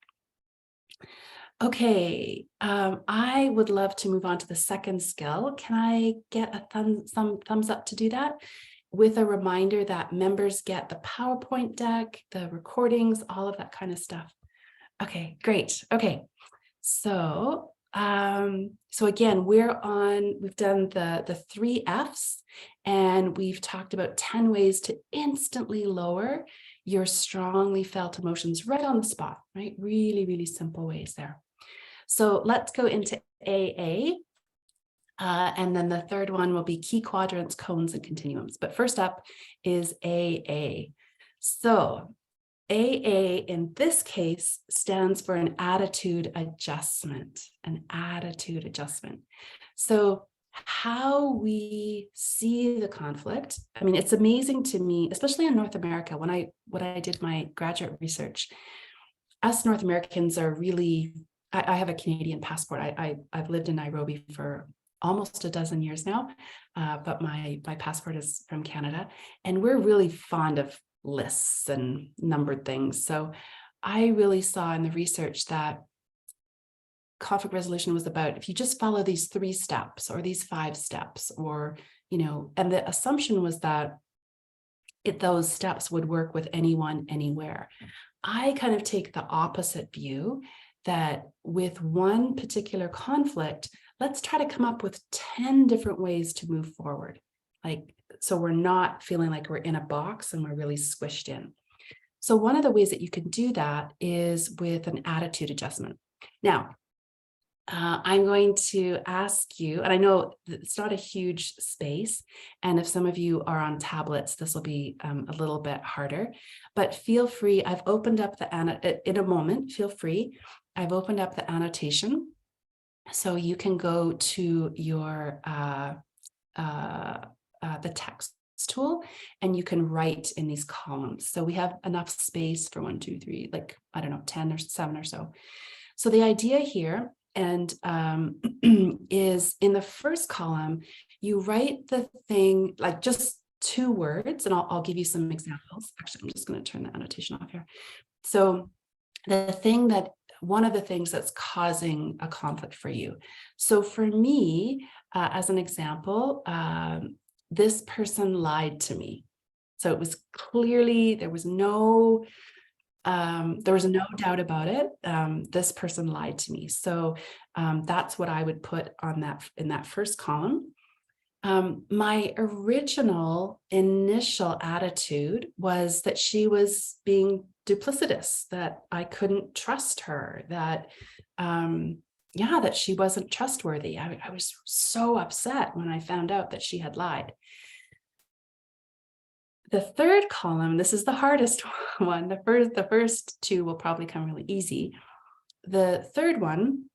Okay, I would love to move on to the second skill. Can I get a thumbs up to do that? With a reminder that members get the PowerPoint deck, the recordings, all of that kind of stuff. Okay, great. Okay, so again, we've done the 3 F's, and we've talked about 10 ways to instantly lower your strongly felt emotions right on the spot, right? Really, really simple ways there. So let's go into AA. And then the third one will be key quadrants, cones, and continuums. But first up is AA. So AA in this case stands for an attitude adjustment, So how we see the conflict, I mean, it's amazing to me, especially in North America, when I did my graduate research, us North Americans are really, I have a Canadian passport. I've lived in Nairobi for almost a dozen years now, but my passport is from Canada, and we're really fond of lists and numbered things. So I really saw in the research that conflict resolution was about, if you just follow these 3 steps or these 5 steps, or, you know, and the assumption was that those steps would work with anyone, anywhere. I kind of take the opposite view, that with one particular conflict, let's try to come up with 10 different ways to move forward. Like, so we're not feeling like we're in a box and we're really squished in. So one of the ways that you can do that is with an attitude adjustment. Now, I'm going to ask you, and I know it's not a huge space, and if some of you are on tablets, this will be a little bit harder, but feel free. I've opened up in a moment, feel free. I've opened up the annotation, so you can go to your the text tool, and you can write in these columns. So we have enough space for 1, 2, 3, like, I don't know, 10 or 7 or so. So the idea here and is in the first column, you write the thing, like just 2 words, and I'll give you some examples. Actually, I'm just going to turn the annotation off here. So one of the things that's causing a conflict for you. So for me, as an example, this person lied to me. So it was clearly, there was no doubt about it. This person lied to me. So that's what I would put on that, in that first column. My original initial attitude was that she was being duplicitous, that I couldn't trust her, that that she wasn't trustworthy. I was so upset when I found out that she had lied. The third column, this is the hardest one. The first 2 will probably come really easy. The third one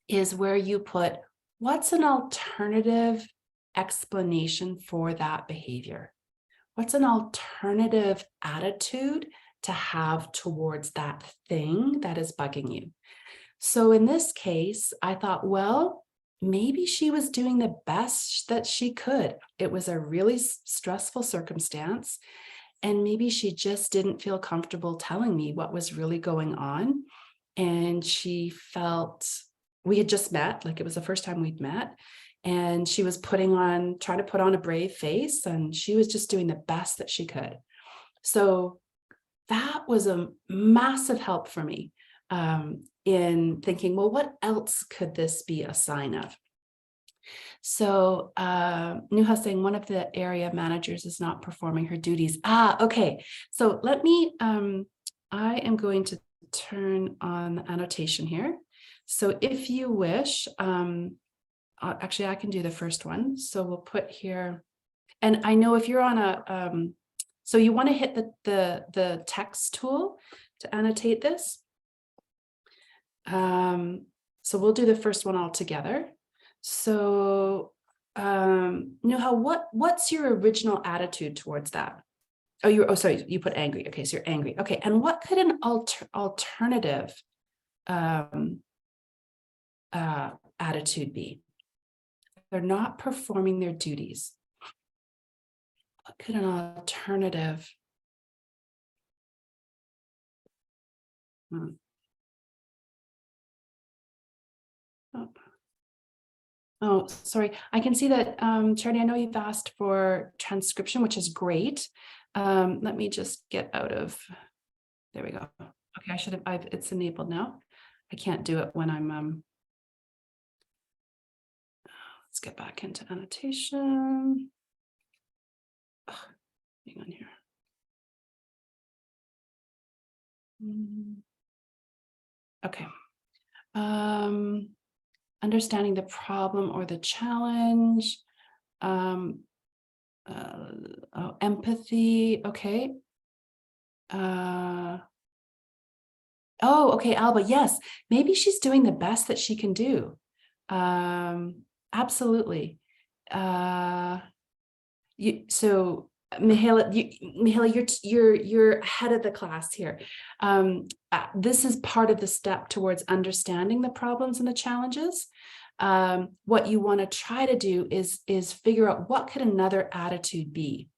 is where you put, what's an alternative explanation for that behavior? what's an alternative attitude to have towards that thing that is bugging you? So in this case, I thought, well, maybe she was doing the best that she could. It was a really stressful circumstance. And maybe she just didn't feel comfortable telling me what was really going on. And she felt, we had just met, like it was the first time we'd met. And she was trying to put on a brave face, and she was just doing the best that she could. So that was a massive help for me in thinking, well, what else could this be a sign of? So Nuha saying one of the area managers is not performing her duties. Okay. So let me, I am going to turn on the annotation here. So if you wish, actually I can do the first one. So we'll put here, and I know if you're on a, so you want to hit the text tool to annotate this. So we'll do the first one all together. So, Nuha, what's your original attitude towards that? Oh, sorry, you put angry. Okay, so you're angry. Okay, and what could an alternative attitude be? They're not performing their duties. What could an alternative? Oh, sorry. I can see that, Charity, I know you've asked for transcription, which is great. Let me just get out of, there we go. Okay, I should have, it's enabled now. I can't do it when I'm, let's get back into annotation. Hang on here. Okay. Understanding the problem or the challenge, empathy. Okay. Oh, okay, Alba. Yes, maybe she's doing the best that she can do. Absolutely. So Mihaela, you're ahead of the class here. This is part of the step towards understanding the problems and the challenges. What you want to try to do is figure out what could another attitude be.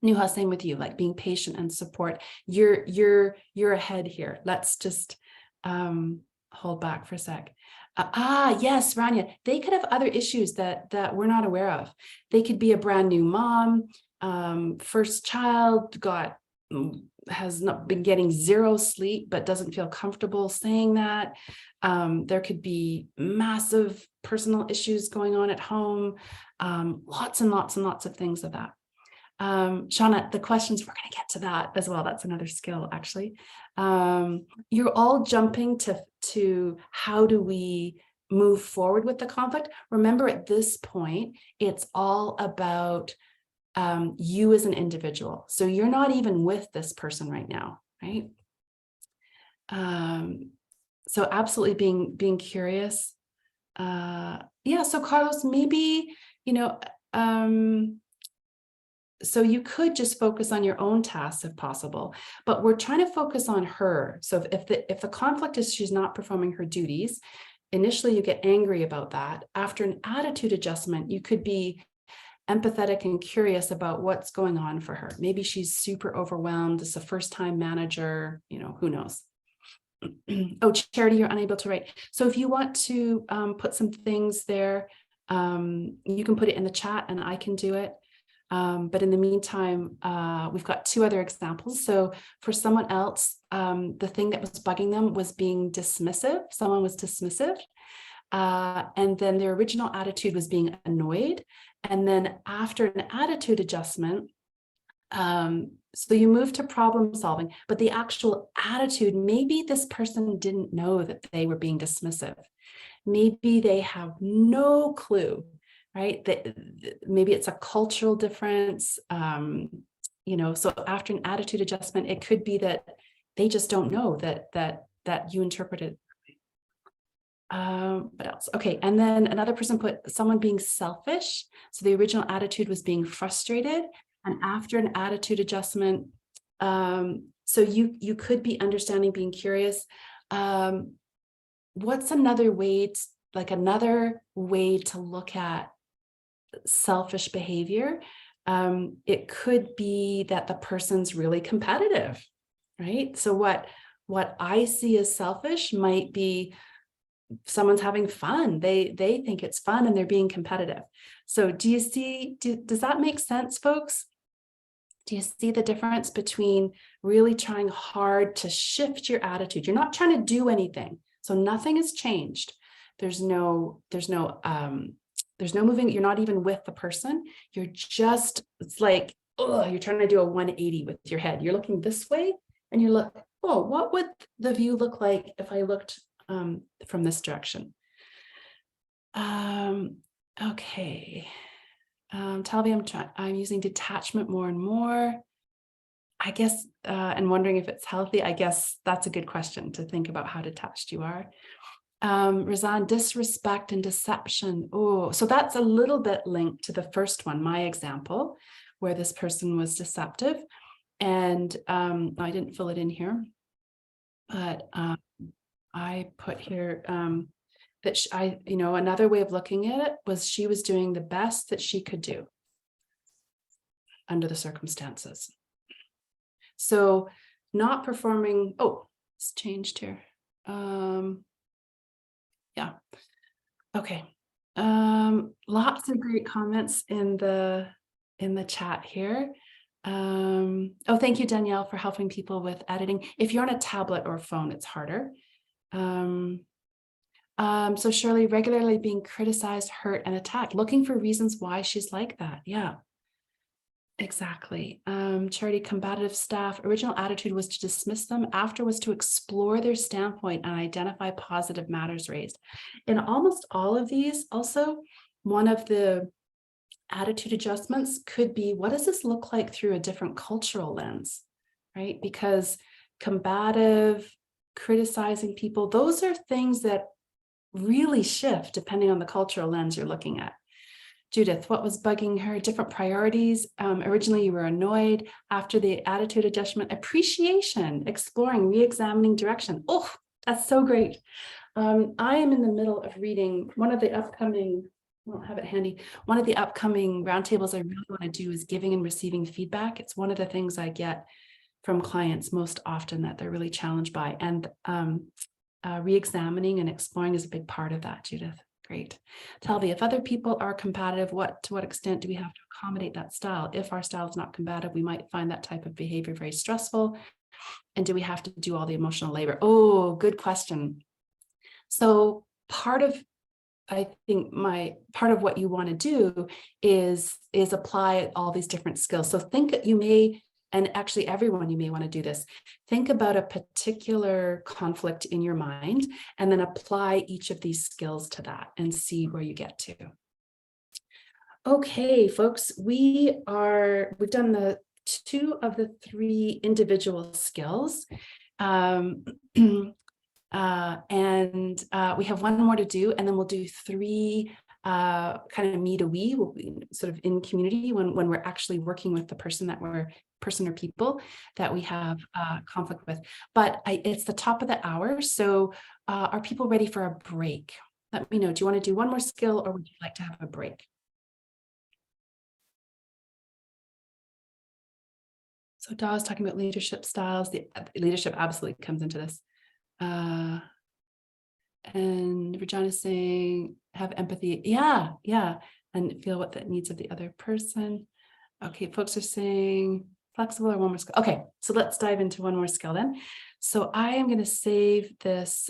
Nuha, same with you, like being patient and support. You're ahead here. Let's just hold back for a sec. Yes, Rania, they could have other issues that we're not aware of. They could be a brand new mom, first child, has not been getting zero sleep, but doesn't feel comfortable saying that. There could be massive personal issues going on at home, lots and lots and lots of things of that. Shauna, the questions, we're going to get to that as well. That's another skill, actually. You're all jumping to how do we move forward with the conflict. Remember, at this point, it's all about you as an individual. So you're not even with this person right now, right? So absolutely being curious. Yeah, so Carlos, maybe, so you could just focus on your own tasks if possible, but we're trying to focus on her. So if the conflict is she's not performing her duties, initially you get angry about that. After an attitude adjustment, you could be empathetic and curious about what's going on for her. Maybe she's super overwhelmed. It's a first-time manager, who knows? Oh, Charity, you're unable to write. So if you want to put some things there, you can put it in the chat and I can do it. But in the meantime, we've got two other examples. So for someone else, the thing that was bugging them was being dismissive. Someone was dismissive. And then their original attitude was being annoyed. And then after an attitude adjustment, so you move to problem solving, but the actual attitude, maybe this person didn't know that they were being dismissive. Maybe they have no clue, right? That maybe it's a cultural difference. So after an attitude adjustment, it could be that they just don't know that you interpreted. What else? Okay, and then another person put someone being selfish. So the original attitude was being frustrated, And after an attitude adjustment, so you could be understanding, being curious. What's another way to look at selfish behavior? It could be that the person's really competitive, right? So what I see as selfish might be someone's having fun. They think it's fun and they're being competitive. So do you see, does that make sense, folks? Do you see the difference between really trying hard to shift your attitude? You're not trying to do anything. So nothing has changed. There's no moving. You're not even with the person. You're just, it's like, oh, you're trying to do a 180 with your head. You're looking this way and you look, oh, what would the view look like if I looked from this direction? Okay. Talvi, I'm using detachment more and more. I guess, and wondering if it's healthy. I guess that's a good question to think about, how detached you are. Razan, disrespect and deception. Oh, so that's a little bit linked to the first one, my example, where this person was deceptive. And I didn't fill it in here, but I put here that another way of looking at it was she was doing the best that she could do under the circumstances. So not performing, oh, it's changed here. Yeah. Okay. Lots of great comments in the chat here. Oh, thank you, Danielle, for helping people with editing. If you're on a tablet or a phone, it's harder. So Shirley, regularly being criticized, hurt, and attacked, looking for reasons why she's like that. Yeah. Exactly. Charity, combative staff, original attitude was to dismiss them. After was to explore their standpoint and identify positive matters raised. In almost all of these, also, one of the attitude adjustments could be, what does this look like through a different cultural lens, right? Because combative, criticizing people, those are things that really shift depending on the cultural lens you're looking at. Judith, what was bugging her? Different priorities. Originally, you were annoyed. After the attitude adjustment, appreciation, exploring, re-examining direction. Oh, that's so great. I am in the middle of reading one of the upcoming, I don't have it handy, one of the upcoming roundtables I really want to do is giving and receiving feedback. It's one of the things I get from clients most often that they're really challenged by. And re-examining and exploring is a big part of that, Judith. Great. Talvi, if other people are combative, to what extent do we have to accommodate that style? If our style is not combative, we might find that type of behavior very stressful. And do we have to do all the emotional labor? Oh, good question. So part of what you want to do is apply all these different skills. So and actually everyone, you may want to do this. Think about a particular conflict in your mind and then apply each of these skills to that and see where you get to. Okay, folks, we've done the 2 of the 3 individual skills. And we have 1 more to do, and then we'll do 3 kind of me to we, will be sort of in community when we're actually working with the person or people that we have conflict with. But it's the top of the hour, so are people ready for a break? Let me know. Do you want to do 1 more skill, or would you like to have a break? So Dawes talking about leadership styles. The leadership absolutely comes into this. And Regina is saying, have empathy. Yeah. And feel what the needs of the other person. Okay, folks are saying flexible, or 1 more skill. Okay, so let's dive into 1 more skill then. So I am going to save this,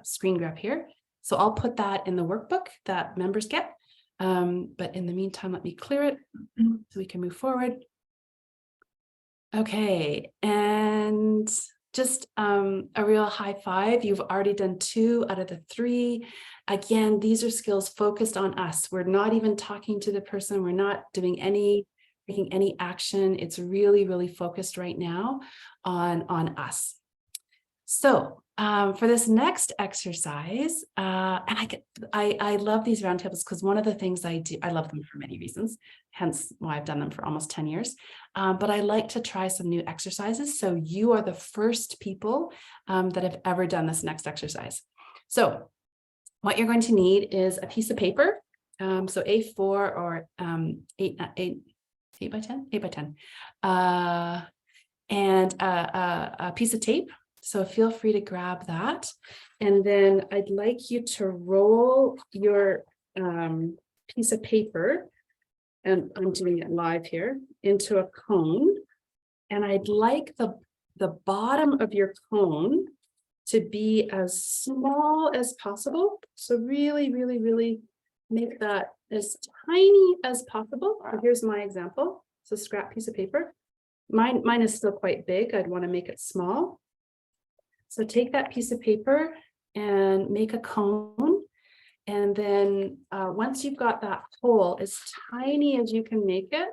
screen grab here. So I'll put that in the workbook that members get. But in the meantime, let me clear it so we can move forward. Okay, and just a real high five. You've already done 2 out of the 3. Again, these are skills focused on us. We're not even talking to the person. We're not doing taking any action. It's really, really focused right now on us. So for this next exercise, and I love these roundtables because one of the things I do, I love them for many reasons, hence why I've done them for almost 10 years. But I like to try some new exercises. So you are the first people that have ever done this next exercise. So what you're going to need is a piece of paper. So A4 or 8 by 10, and a piece of tape. So feel free to grab that. And then I'd like you to roll your piece of paper, and I'm doing it live here, into a cone. And I'd like the bottom of your cone to be as small as possible. So really, really, really make that as tiny as possible. So here's my example. It's a scrap piece of paper. Mine is still quite big. I'd want to make it small. So take that piece of paper and make a cone. And then once you've got that hole as tiny as you can make it,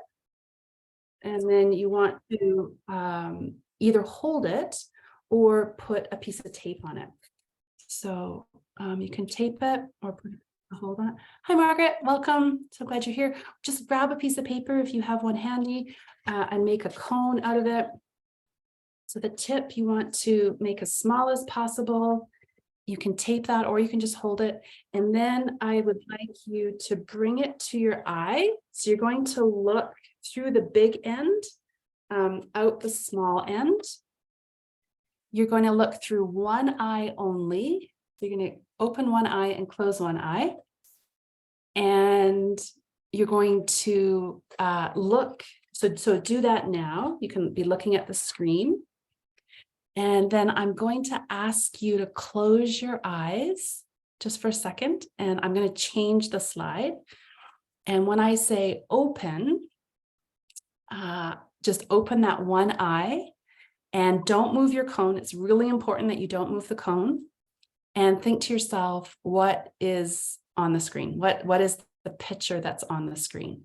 and then you want to either hold it or put a piece of tape on it. So you can tape it or put a hold on it. Hi, Margaret, welcome. So glad you're here. Just grab a piece of paper if you have one handy and make a cone out of it. So the tip you want to make as small as possible. You can tape that or you can just hold it. And then I would like you to bring it to your eye. So you're going to look through the big end, out the small end. You're going to look through one eye only. So you're going to open one eye and close one eye. And you're going to look. So do that now. You can be looking at the screen. And then I'm going to ask you to close your eyes just for a second. And I'm going to change the slide. And when I say open, just open that one eye and don't move your cone. It's really important that you don't move the cone. And think to yourself, what is on the screen? What is the picture that's on the screen?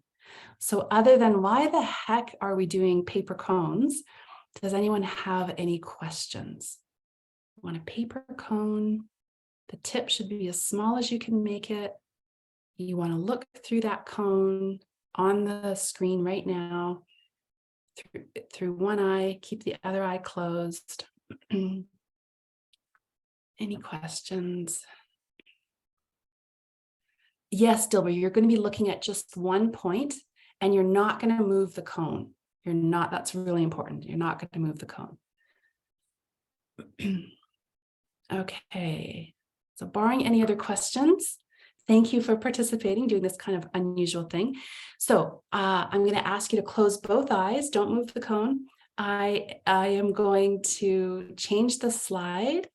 So other than why the heck are we doing paper cones? Does anyone have any questions? You want a paper cone? The tip should be as small as you can make it. You want to look through that cone on the screen right now, through one eye, keep the other eye closed. Any questions? Yes, Dilber, you're going to be looking at just one point and you're not going to move the cone. You're not, that's really important. You're not going to move the cone. Okay, so barring any other questions, thank you for participating, doing this kind of unusual thing. So I'm going to ask you to close both eyes. Don't move the cone. I am going to change the slide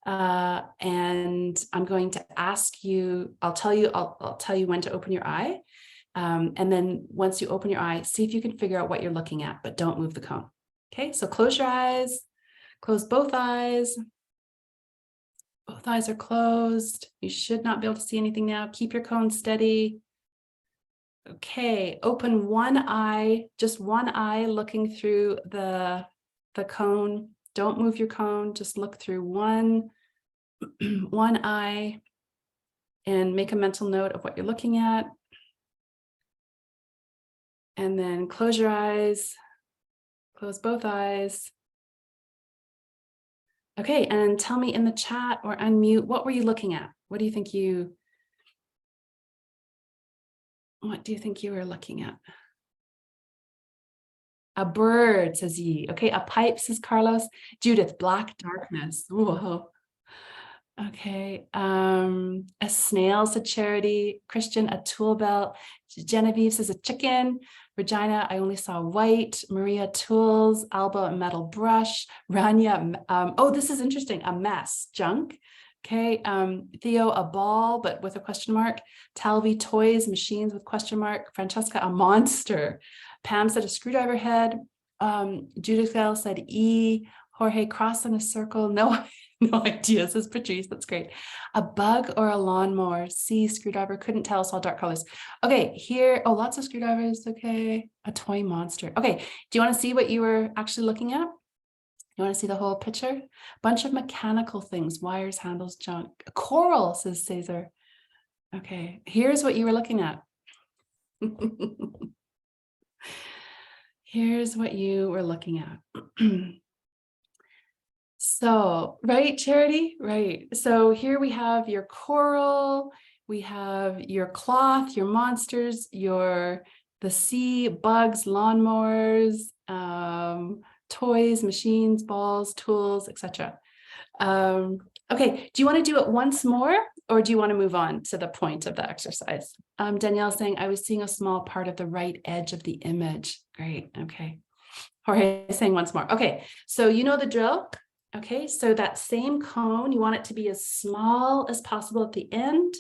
and I'm going to ask you, I'll tell you when to open your eye. And then once you open your eye, see if you can figure out what you're looking at, but don't move the cone. Okay, so close your eyes, close both eyes. Both eyes are closed. You should not be able to see anything now. Keep your cone steady. Okay, open one eye, just one eye looking through the cone. Don't move your cone, just look through one eye and make a mental note of what you're looking at. And then close your eyes, close both eyes. Okay, and tell me in the chat or unmute, what were you looking at? What do you think you were looking at? A bird, says Yi. Okay, a pipe, says Carlos. Judith, black darkness. Whoa. Okay, a snail, said Charity. Christian, a tool belt. Genevieve says a chicken. Regina, I only saw white. Maria, tools. Alba, a metal brush. Rania, oh, this is interesting, a mess, junk. Okay, Theo, a ball, but with a question mark. Talvi, toys, machines with question mark. Francesca, a monster. Pam said a screwdriver head. Judith Gale said E. Jorge, cross in a circle. No idea, says Patrice. That's great. A bug or a lawnmower. C, screwdriver. Couldn't tell. Saw dark colors. Okay, here. Oh, lots of screwdrivers. Okay. A toy monster. Okay. Do you want to see what you were actually looking at? You want to see the whole picture? Bunch of mechanical things, wires, handles, junk. Coral, says Cesar. Okay, here's what you were looking at. Here's what you were looking at. So, right, Charity? Right. So here we have your coral, we have your cloth, your monsters, the sea, bugs, lawnmowers, toys, machines, balls, tools, etc. Okay, do you want to do it once more, or do you want to move on to the point of the exercise? Danielle saying, I was seeing a small part of the right edge of the image. Great, okay. Jorge saying once more. Okay, so you know the drill. Okay, so that same cone, you want it to be as small as possible at the end.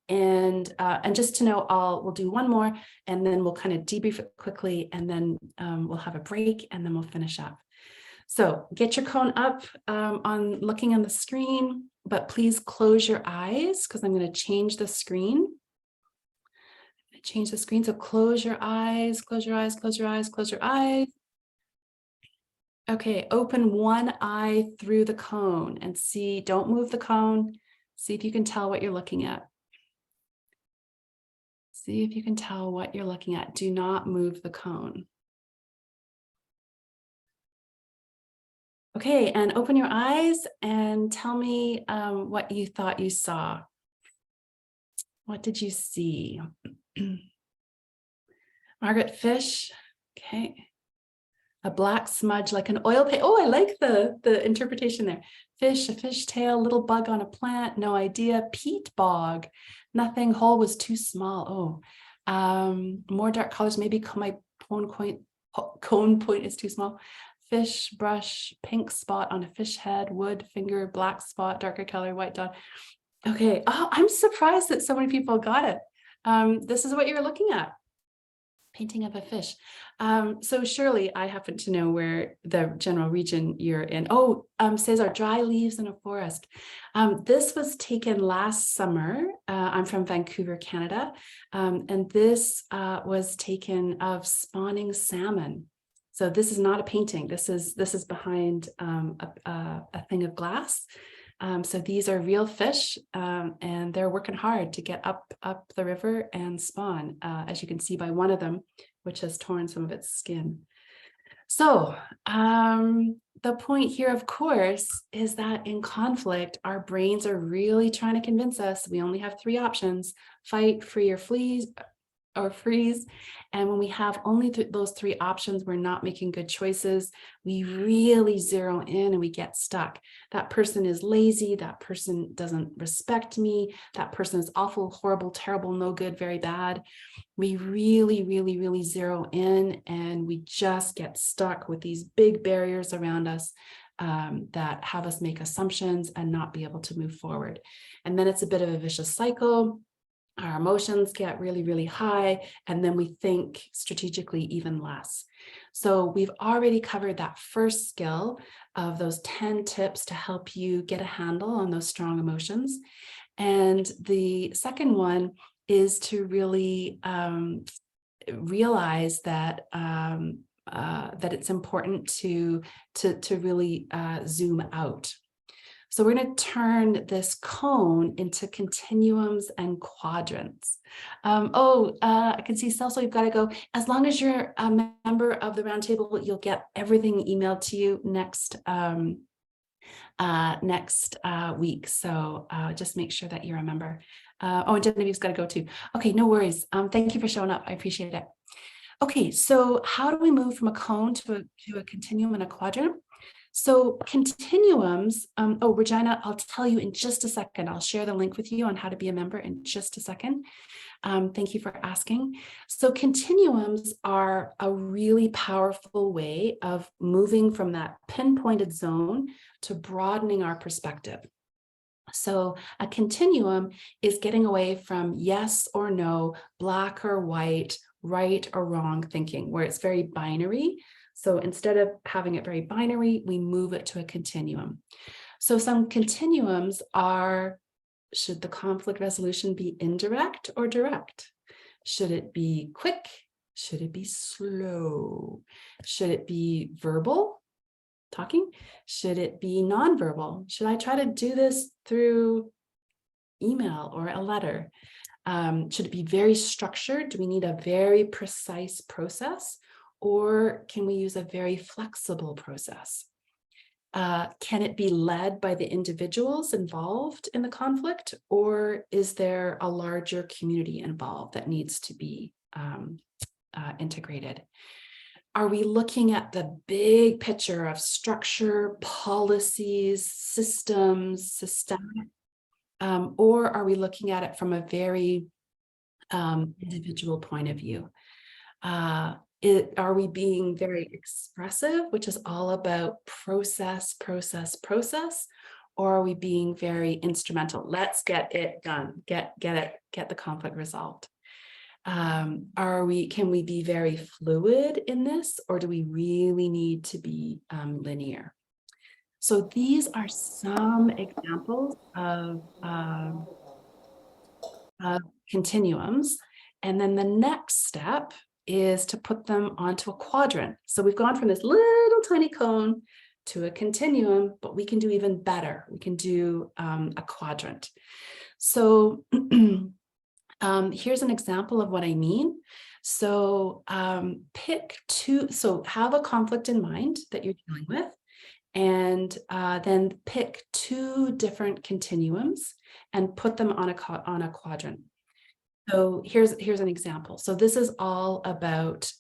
And just to know, we'll do one more, and then we'll kind of debrief it quickly, and then we'll have a break, and then we'll finish up. So get your cone up on looking on the screen, but please close your eyes because I'm going to change the screen. Change the screen. So close your eyes, close your eyes, close your eyes, close your eyes. Okay, open one eye through the cone and see, don't move the cone. See if you can tell what you're looking at. See if you can tell what you're looking at. Do not move the cone. Okay, and open your eyes and tell me what you thought you saw. What did you see? Margaret, fish. Okay. A black smudge like an oil paint. Oh, I like the interpretation there. Fish, a fish tail, little bug on a plant. No idea. Peat bog. Nothing. Hole was too small. Oh, more dark colors. Maybe my cone point is too small. Fish, brush, pink spot on a fish head, wood, finger, black spot, darker color, white dot. Okay. Oh, I'm surprised that so many people got it. This is what you were looking at. Painting of a fish. So surely I happen to know where the general region you're in. Oh, Cesar, dry leaves in a forest. This was taken last summer. I'm from Vancouver, Canada. And this was taken of spawning salmon. So this is not a painting. This is behind a thing of glass. So these are real fish, and they're working hard to get up the river and spawn, as you can see by one of them, which has torn some of its skin. So the point here, of course, is that in conflict, our brains are really trying to convince us we only have three options: fight, flee, or freeze. And when we have only those three options, we're not making good choices. We really zero in and we get stuck. That person is lazy. That person doesn't respect me. That person is awful, horrible, terrible, no good, very bad. We really, really, really zero in, and we just get stuck with these big barriers around us that have us make assumptions and not be able to move forward. And then it's a bit of a vicious cycle. Our emotions get really, really high, and then we think strategically even less. So we've already covered that first skill of those 10 tips to help you get a handle on those strong emotions. And the second one is to really realize that that it's important to really zoom out. So we're going to turn this cone into continuums and quadrants. I can see Celso, you've got to go. As long as you're a member of the roundtable, you'll get everything emailed to you next week. So just make sure that you're a member. And Genevieve's got to go too. Okay, no worries. Thank you for showing up. I appreciate it. Okay, so how do we move from a cone to a continuum and a quadrant? So continuums, Regina, I'll tell you in just a second. I'll share the link with you on how to be a member in just a second. Thank you for asking. So continuums are a really powerful way of moving from that pinpointed zone to broadening our perspective. So a continuum is getting away from yes or no, black or white, right or wrong thinking, where it's very binary. So instead of having it very binary, we move it to a continuum. So some continuums are, should the conflict resolution be indirect or direct? Should it be quick? Should it be slow? Should it be verbal talking? Should it be nonverbal? Should I try to do this through email or a letter? Should it be very structured? Do we need a very precise process? Or can we use a very flexible process? Can it be led by the individuals involved in the conflict? Or is there a larger community involved that needs to be integrated? Are we looking at the big picture of structure, policies, systems, systemic? Or are we looking at it from a very individual point of view? Are we being very expressive, which is all about process, or are we being very instrumental? Let's get it done, get the conflict resolved. Can we be very fluid in this, or do we really need to be linear? So these are some examples of continuums. And then the next step is to put them onto a quadrant. So we've gone from this little tiny cone to a continuum, but we can do even better. We can do a quadrant. So here's an example of what I mean. So have a conflict in mind that you're dealing with, and then pick 2 different continuums and put them on a quadrant. So here's an example. So this is all about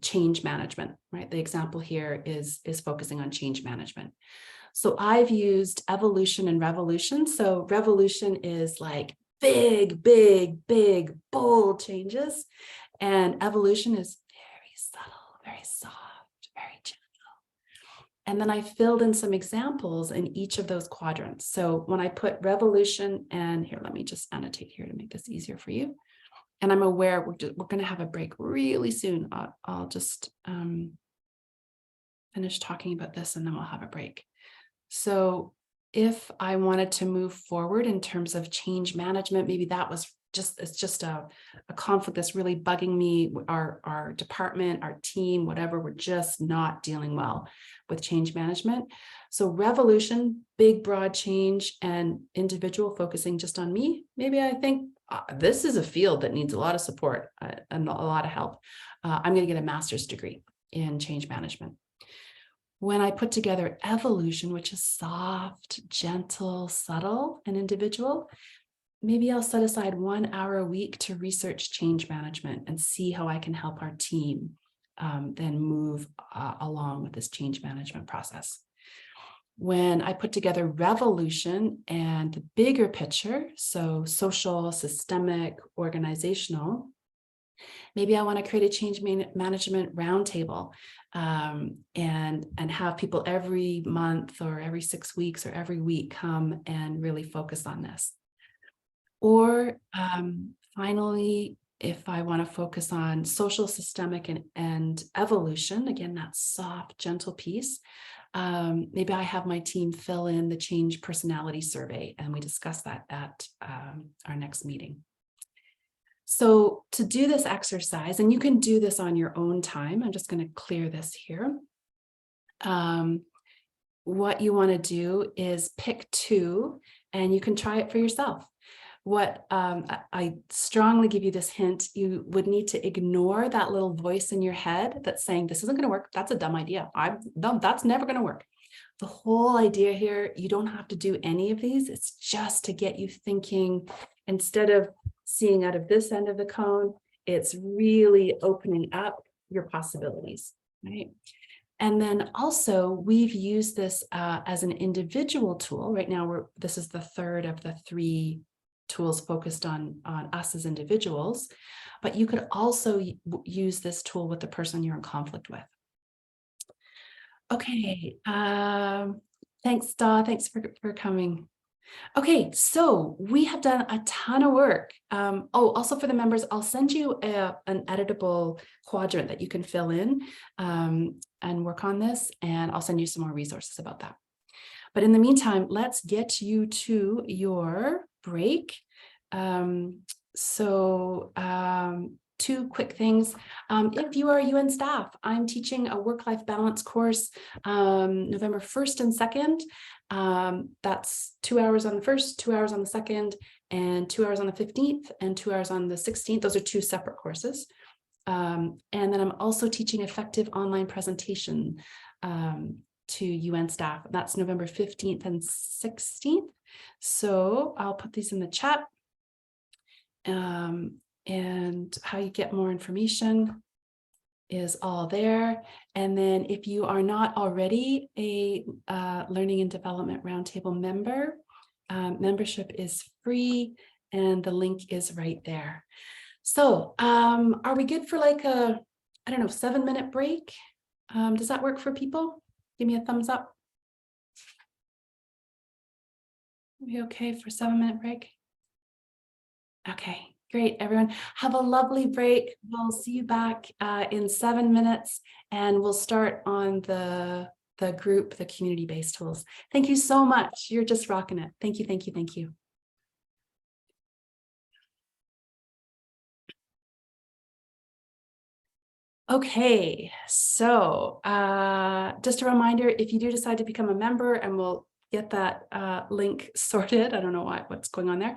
change management, right? The example here is focusing on change management. So I've used evolution and revolution. So revolution is like big, bold changes, and evolution is very subtle, very soft, very gentle. And then I filled in some examples in each of those quadrants. So when I put revolution, and here, let me just annotate here to make this easier for you. And I'm aware we're going to have a break really soon. I'll just finish talking about this and then we'll have a break. So if I wanted to move forward in terms of change management, maybe that was it's just a conflict that's really bugging me, our department, our team, whatever, we're just not dealing well with change management. So revolution, big, broad change, and individual focusing just on me. Maybe I think this is a field that needs a lot of support and a lot of help. I'm going to get a master's degree in change management. When I put together evolution, which is soft, gentle, subtle, and individual, maybe I'll set aside 1 hour a week to research change management and see how I can help our team then move along with this change management process. When I put together revolution and the bigger picture, so social, systemic, organizational, maybe I want to create a change management roundtable and have people every month or every 6 weeks or every week come and really focus on this. Or finally, if I want to focus on social, systemic, and evolution, again, that soft, gentle piece, maybe I have my team fill in the change personality survey, and we discuss that at our next meeting. So to do this exercise, and you can do this on your own time, I'm just going to clear this here. What you want to do is pick 2, and you can try it for yourself. What I strongly give you this hint, you would need to ignore that little voice in your head that's saying, this isn't going to work. That's a dumb idea. That's never going to work. The whole idea here, you don't have to do any of these. It's just to get you thinking, instead of seeing out of this end of the cone, it's really opening up your possibilities, right? And then also we've used this as an individual tool. Right now, this is the 3rd of the 3 tools focused on us as individuals, but you could also use this tool with the person you're in conflict with. Okay, thanks, Da, thanks for coming. Okay, so we have done a ton of work. Also for the members, I'll send you an editable quadrant that you can fill in and work on this, and I'll send you some more resources about that. But in the meantime, let's get you to your break. two quick things. If you are UN staff, I'm teaching a work-life balance course November 1st and 2nd. That's 2 hours on the 1st, 2 hours on the 2nd, and 2 hours on the 15th, and 2 hours on the 16th. Those are two separate courses. And then I'm also teaching effective online presentation to UN staff. That's November 15th and 16th. So I'll put these in the chat. And how you get more information is all there. And then if you are not already a Learning and Development Roundtable member, membership is free and the link is right there. So are we good for like a, I don't know, 7-minute break? Does that work for people? Give me a thumbs up. Are we okay for a 7-minute break? Okay, great, everyone. Have a lovely break. We'll see you back in 7 minutes, and we'll start on the group, the community-based tools. Thank you so much. You're just rocking it. Thank you, thank you, thank you. Okay, so just a reminder, if you do decide to become a member, and we'll get that link sorted, I don't know what's going on there,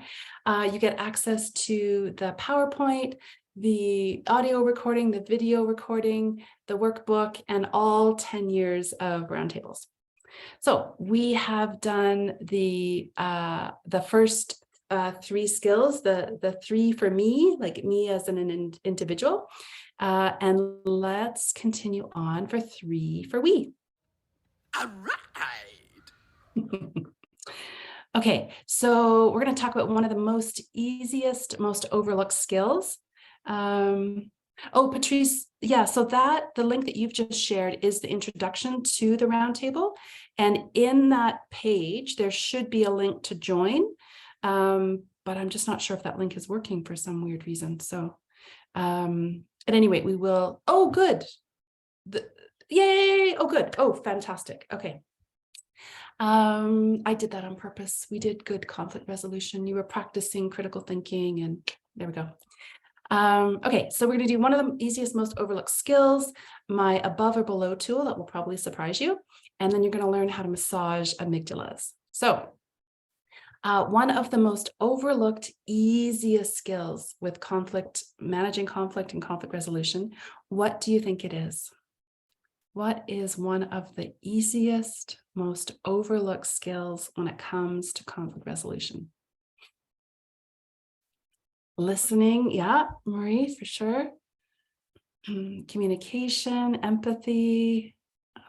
you get access to the PowerPoint, the audio recording, the video recording, the workbook, and all 10 years of roundtables. So we have done the first 3 skills, the 3 for me, like me as an individual. And let's continue on for 3 for we. All right. Okay, so we're going to talk about one of the most easiest, most overlooked skills. Oh, Patrice, yeah, so the link that you've just shared is the introduction to the roundtable. And in that page, there should be a link to join. But I'm just not sure if that link is working for some weird reason. So at any rate, we will. Oh, good. Yay. Oh, good. Oh, fantastic. Okay. I did that on purpose. We did good conflict resolution. You were practicing critical thinking, and there we go. Okay, so we're going to do one of the easiest, most overlooked skills, my above or below tool that will probably surprise you. And then you're going to learn how to massage amygdalas. So one of the most overlooked, easiest skills with conflict, managing conflict and conflict resolution, what do you think it is? What is one of the easiest, most overlooked skills when it comes to conflict resolution? Listening, yeah, Marie, for sure. Communication, empathy,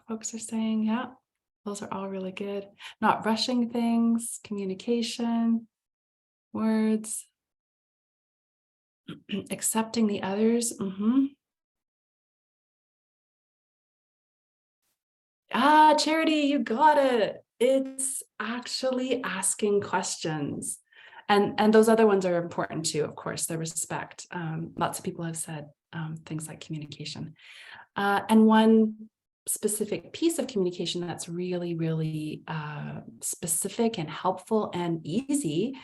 folks are saying, yeah. Those are all really good. Not rushing things, communication, words, accepting the others. Ah, Charity, you got it. It's actually asking questions. And those other ones are important too, of course, the respect. Lots of people have said things like communication. And one specific piece of communication that's really, really specific and helpful and easy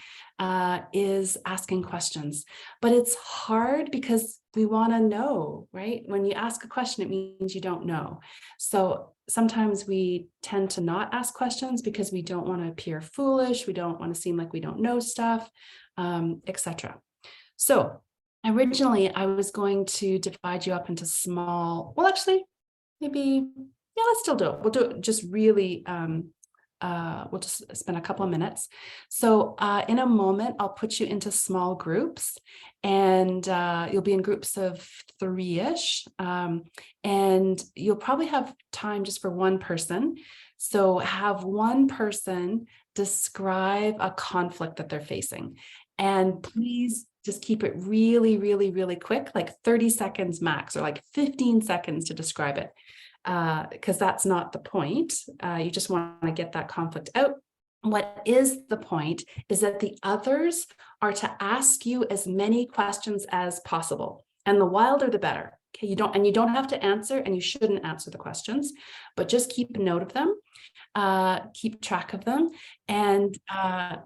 is asking questions. But it's hard because we want to know, right? When you ask a question, it means you don't know. So sometimes we tend to not ask questions because we don't want to appear foolish. We don't want to seem like we don't know stuff, etc. So originally I was going to divide you up into small, well, actually, maybe, yeah, let's still do it. We'll do it just really, we'll just spend a couple of minutes. So in a moment, I'll put you into small groups, and you'll be in groups of 3-ish, and you'll probably have time just for one person. So have one person describe a conflict that they're facing. And please just keep it really, really, really quick, like 30 seconds max, or like 15 seconds to describe it, because that's not the point. You just want to get that conflict out. What is the point is that the others are to ask you as many questions as possible. And the wilder, the better. Okay, you don't have to answer, and you shouldn't answer the questions, but just keep note of them. Keep track of them, and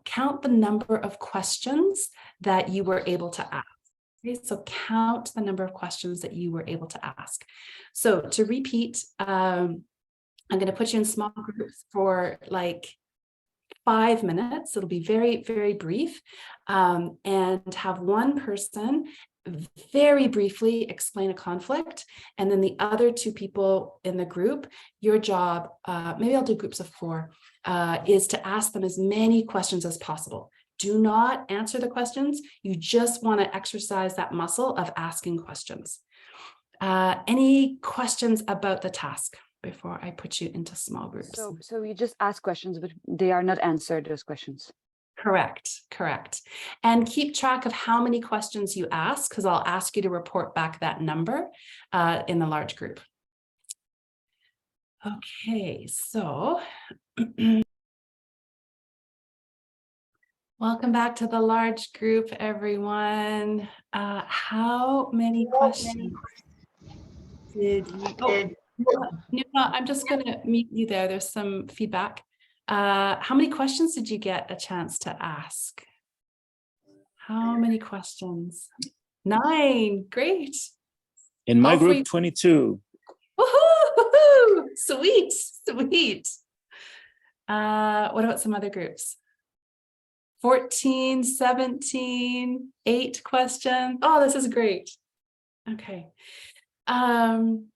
count the number of questions that you were able to ask. Okay, so count the number of questions that you were able to ask. So to repeat, I'm going to put you in small groups for like 5 minutes. It'll be very, very brief, and have one person very briefly explain a conflict, and then the other 2 people in the group, your job, maybe I'll do groups of 4, is to ask them as many questions as possible. Do not answer the questions. You just want to exercise that muscle of asking questions. Any questions about the task before I put you into small groups? So you just ask questions, but they are not answered, those questions. Correct. And keep track of how many questions you ask, because I'll ask you to report back that number in the large group. Okay, so welcome back to the large group, everyone. How many questions did you? Nuna, I'm just going to meet you there. There's some feedback. How many questions did you get a chance to ask? How many questions? 9. Great. In my All group, three. 22. Woohoo! Sweet. What about some other groups? 14, 17, 8 questions. Oh, this is great. Okay. Nuha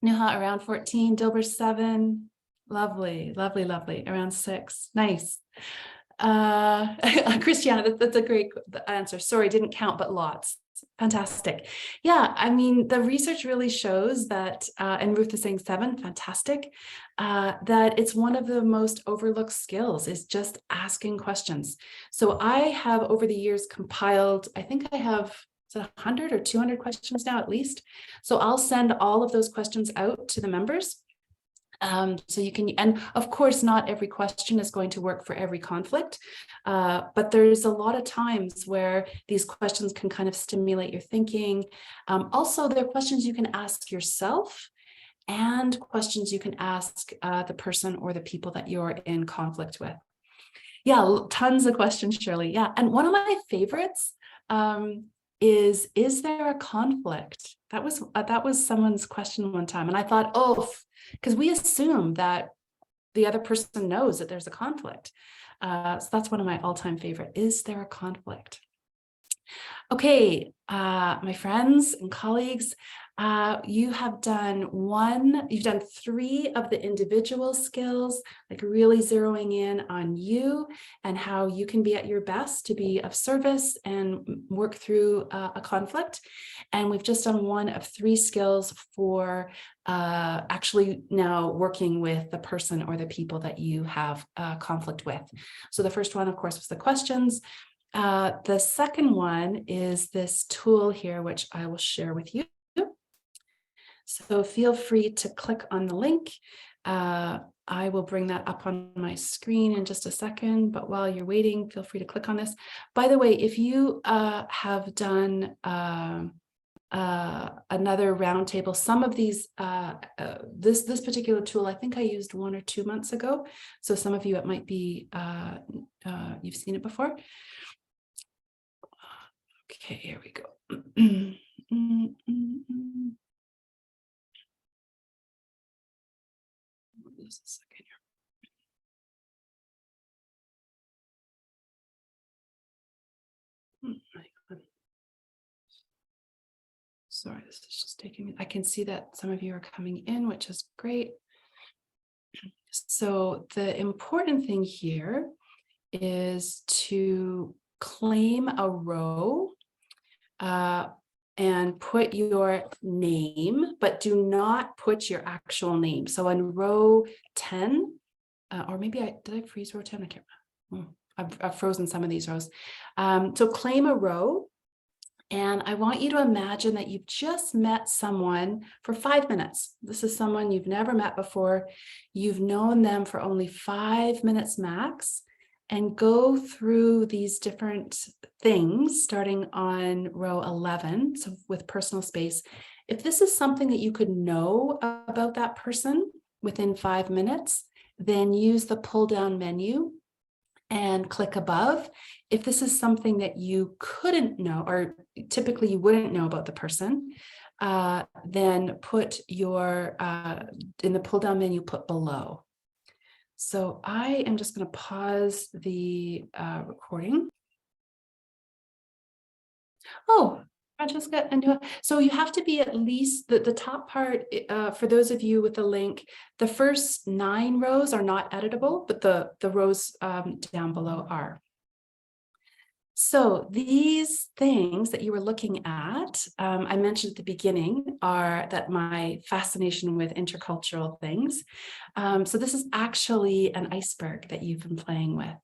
around 14, Dilber 7. Lovely. Around 6. Nice. Christiana, that's a great answer. Sorry, didn't count, but lots. Fantastic. Yeah, I mean, the research really shows that, and Ruth is saying 7, fantastic, that it's one of the most overlooked skills is just asking questions. So I have over the years compiled, I think I have 100 or 200 questions now at least. So I'll send all of those questions out to the members. So you can, and of course, not every question is going to work for every conflict, but there's a lot of times where these questions can kind of stimulate your thinking. Also, there are questions you can ask yourself and questions you can ask the person or the people that you're in conflict with. Yeah, tons of questions, Shirley. Yeah, and one of my favorites is there a conflict? That was someone's question one time, and I thought, oh, because we assume that the other person knows that there's a conflict. So that's one of my all-time favorite. Is there a conflict? Okay, my friends and colleagues, you've done 3 of the individual skills, like really zeroing in on you and how you can be at your best to be of service and work through a conflict. And we've just done 1 of 3 skills for actually now working with the person or the people that you have conflict with. So the first one, of course, was the questions. The second one is this tool here, which I will share with you. So feel free to click on the link. I will bring that up on my screen in just a second, but while you're waiting, feel free to click on this. By the way, if you have done another roundtable, some of these, this particular tool, I think I used 1 or 2 months ago. So some of you, it might be, you've seen it before. Okay, here we go. Just a second here. Sorry, this is just taking me. I can see that some of you are coming in, which is great. So the important thing here is to claim a row and put your name, but do not put your actual name. So in row 10, or maybe did I freeze row 10? I can't remember. I've frozen some of these rows. So claim a row. And I want you to imagine that you've just met someone for 5 minutes. This is someone you've never met before. You've known them for only 5 minutes max, and go through these different things starting on row 11. So with personal space, if this is something that you could know about that person within 5 minutes, then use the pull down menu and click above. If this is something that you couldn't know, or typically you wouldn't know about the person, then put your, in the pull down menu, put below. So I am just going to pause the recording. Oh, Francesca, and so you have to be at least the top part, for those of you with the link, the first 9 rows are not editable, but the rows down below are. So these things that you were looking at, I mentioned at the beginning, are that my fascination with intercultural things. So this is actually an iceberg that you've been playing with.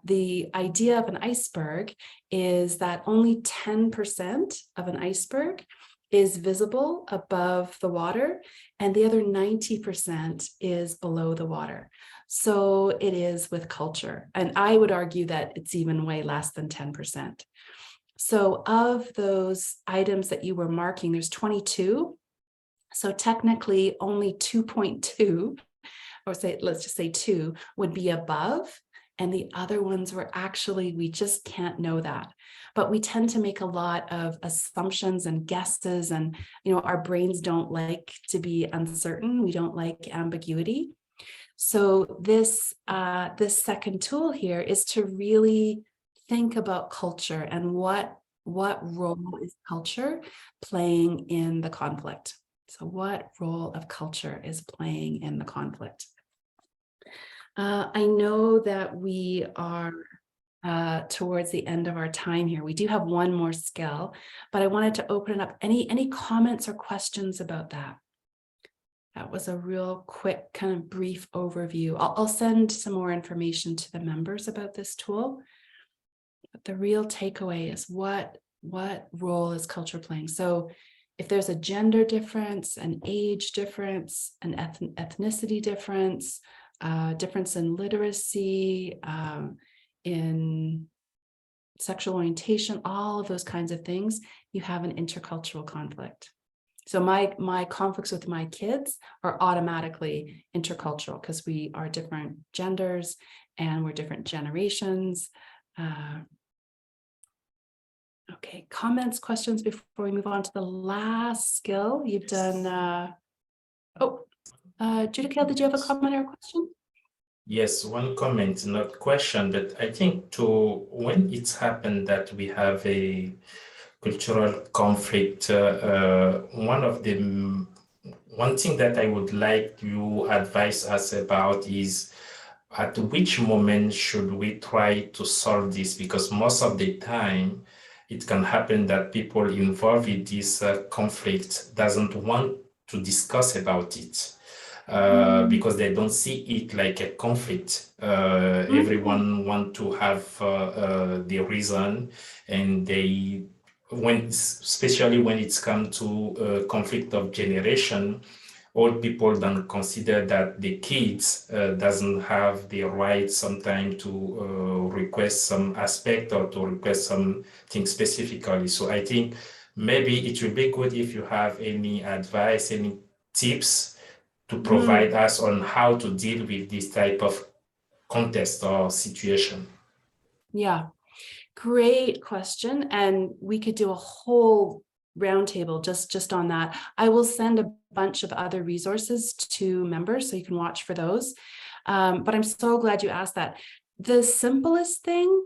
The idea of an iceberg is that only 10% of an iceberg is visible above the water, and the other 90% is below the water. So it is with culture. And I would argue that it's even way less than 10%. So of those items that you were marking, there's 22. So technically only 2.2, or say, let's just say 2, would be above. And the other ones were actually, we just can't know that. But we tend to make a lot of assumptions and guesses, and our brains don't like to be uncertain. We don't like ambiguity. So this second tool here is to really think about culture and what role is culture playing in the conflict. So what role of culture is playing in the conflict? I know that we are towards the end of our time here. We do have one more skill, but I wanted to open it up. Any comments or questions about that? That was a real quick kind of brief overview. I'll send some more information to the members about this tool. But the real takeaway is what role is culture playing? So if there's a gender difference, an age difference, an ethnicity difference, difference in literacy, in sexual orientation, all of those kinds of things, you have an intercultural conflict. So my conflicts with my kids are automatically intercultural because we are different genders and we're different generations. Okay, comments, questions before we move on to the last skill you've done. Judicael, did you have a comment or a question? Yes, one comment, not question, but I think when it's happened that we have a cultural conflict, one thing that I would like you advise us about is at which moment should we try to solve this? Because most of the time it can happen that people involved in this conflict doesn't want to discuss about it. Because they don't see it like a conflict. Everyone want to have the reason, and especially when it's come to conflict of generation, old people don't consider that the kids doesn't have the right sometimes to request some aspect or to request something specifically. So I think maybe it would be good if you have any advice, any tips to provide us on how to deal with this type of contest or situation. Yeah, great question. And we could do a whole roundtable just on that. I will send a bunch of other resources to members so you can watch for those. But I'm so glad you asked that. The simplest thing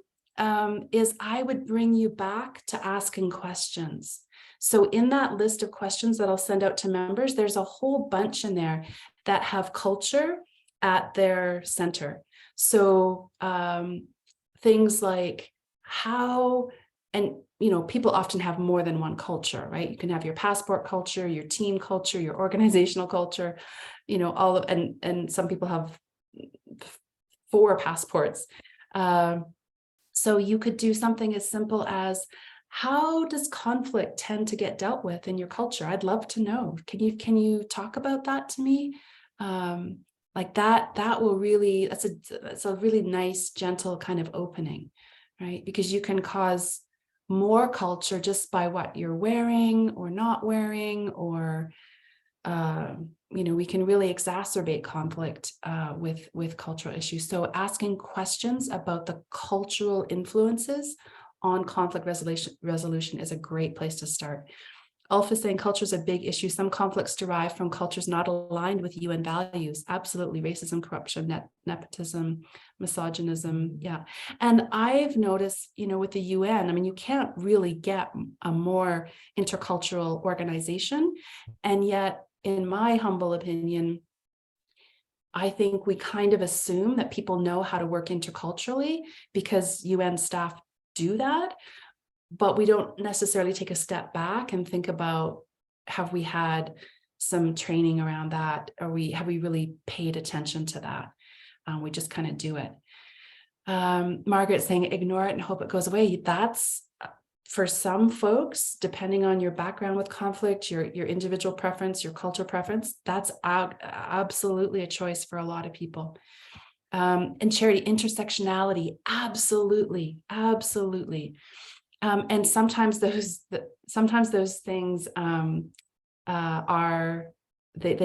is I would bring you back to asking questions. So in that list of questions that I'll send out to members, there's a whole bunch in there that have culture at their center. So things like how, and people often have more than one culture, right? You can have your passport culture, your team culture, your organizational culture, all of, and some people have 4 passports. So you could do something as simple as, how does conflict tend to get dealt with in your culture? I'd love to know. Can you talk about that to me? Like that will really, that's a really nice, gentle kind of opening, right? Because you can cause more culture just by what you're wearing or not wearing, or we can really exacerbate conflict with cultural issues. So asking questions about the cultural influences on conflict resolution is a great place to start. Alpha saying culture is a big issue. Some conflicts derive from cultures not aligned with UN values. Absolutely. Racism, corruption, nepotism, misogynism. Yeah. And I've noticed, with the UN, I mean, you can't really get a more intercultural organization. And yet, in my humble opinion, I think we kind of assume that people know how to work interculturally because UN staff do that. But we don't necessarily take a step back and think about, have we had some training around that? Have we really paid attention to that? We just kind of do it. Margaret saying, ignore it and hope it goes away. That's for some folks, depending on your background with conflict, your individual preference, your cultural preference, that's absolutely a choice for a lot of people. And Charity, intersectionality, absolutely, absolutely. And sometimes those things they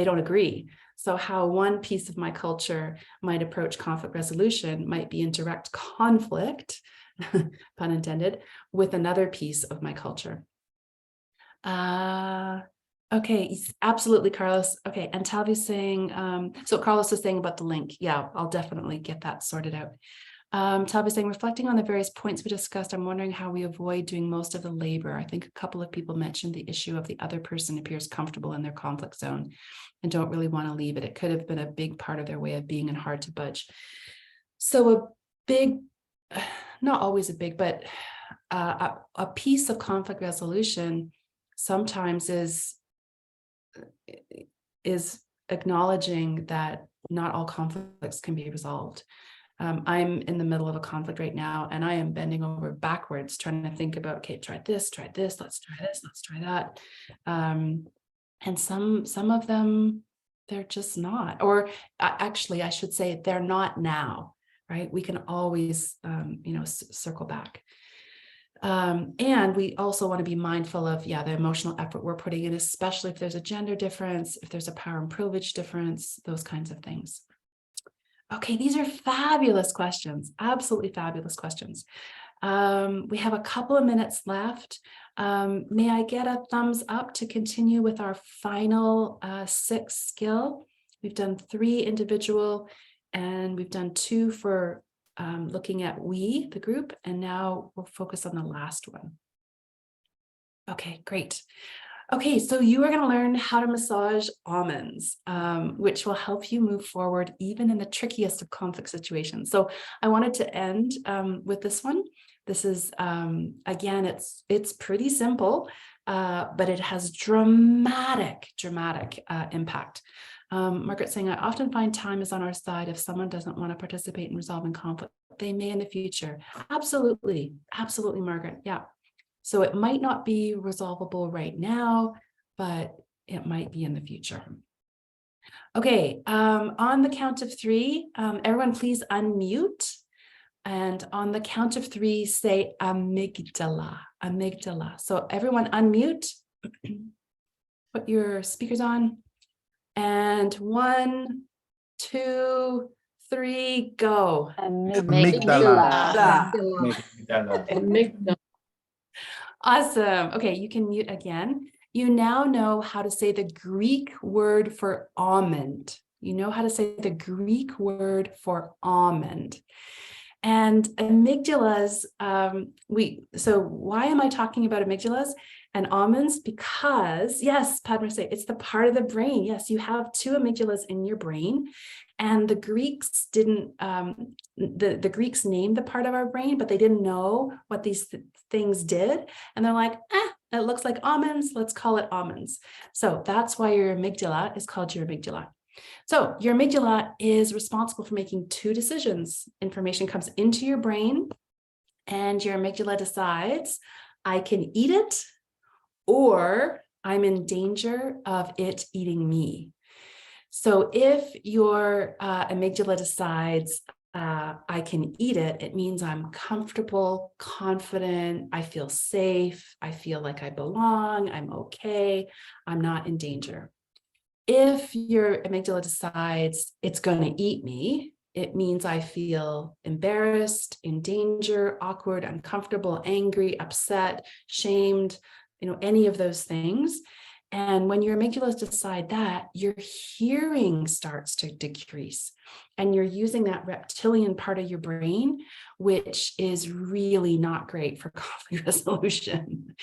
don't agree. So how one piece of my culture might approach conflict resolution might be in direct conflict, pun intended, with another piece of my culture. Okay, absolutely, Carlos. Okay, and Tavi's saying, so Carlos is saying about the link. Yeah, I'll definitely get that sorted out. Tavi saying, reflecting on the various points we discussed, I'm wondering how we avoid doing most of the labor. I think a couple of people mentioned the issue of the other person appears comfortable in their conflict zone and don't really want to leave it. It could have been a big part of their way of being and hard to budge. So a big, not always a big, but a piece of conflict resolution sometimes is acknowledging that not all conflicts can be resolved. I'm in the middle of a conflict right now, and I am bending over backwards trying to think about, okay, try this, let's try this, let's try that. And some of them, they're just not, or actually, I should say they're not now, right? We can always, circle back. And we also want to be mindful of, the emotional effort we're putting in, especially if there's a gender difference, if there's a power and privilege difference, those kinds of things. Okay, these are fabulous questions, absolutely fabulous questions. We have a couple of minutes left. May I get a thumbs up to continue with our final 6 skill? We've done 3 individual, and we've done 2 for looking at we, the group, and now we'll focus on the last one. Okay, great. Okay, so you are going to learn how to massage almonds, which will help you move forward even in the trickiest of conflict situations. So I wanted to end with this one. This is, again, it's pretty simple, but it has dramatic impact. Margaret saying, I often find time is on our side if someone doesn't want to participate in resolving conflict. They may in the future. Absolutely, Margaret. Yeah. So it might not be resolvable right now, but it might be in the future. Okay, on the count of 3, everyone please unmute. And on the count of 3, say amygdala. So everyone unmute, put your speakers on. And 1, 2, 3, go. Amygdala. Amygdala. Awesome. Okay, you can mute again. You now know how to say the Greek word for almond. You know how to say the Greek word for almond. And amygdalas, so why am I talking about amygdalas and almonds? Because, yes, Padma say, it's the part of the brain. Yes, you have 2 amygdalas in your brain. And the Greeks didn't, the Greeks named the part of our brain, but they didn't know what these things did. And they're like, it looks like almonds, let's call it almonds. So that's why your amygdala is called your amygdala. So your amygdala is responsible for making 2 decisions. Information comes into your brain and your amygdala decides, I can eat it, or I'm in danger of it eating me. So if your amygdala decides, I can eat it, it means I'm comfortable, confident, I feel safe, I feel like I belong, I'm okay, I'm not in danger. If your amygdala decides it's going to eat me, it means I feel embarrassed, in danger, awkward, uncomfortable, angry, upset, shamed, any of those things. And when your amygdalas decide that, your hearing starts to decrease. And you're using that reptilian part of your brain, which is really not great for conflict resolution,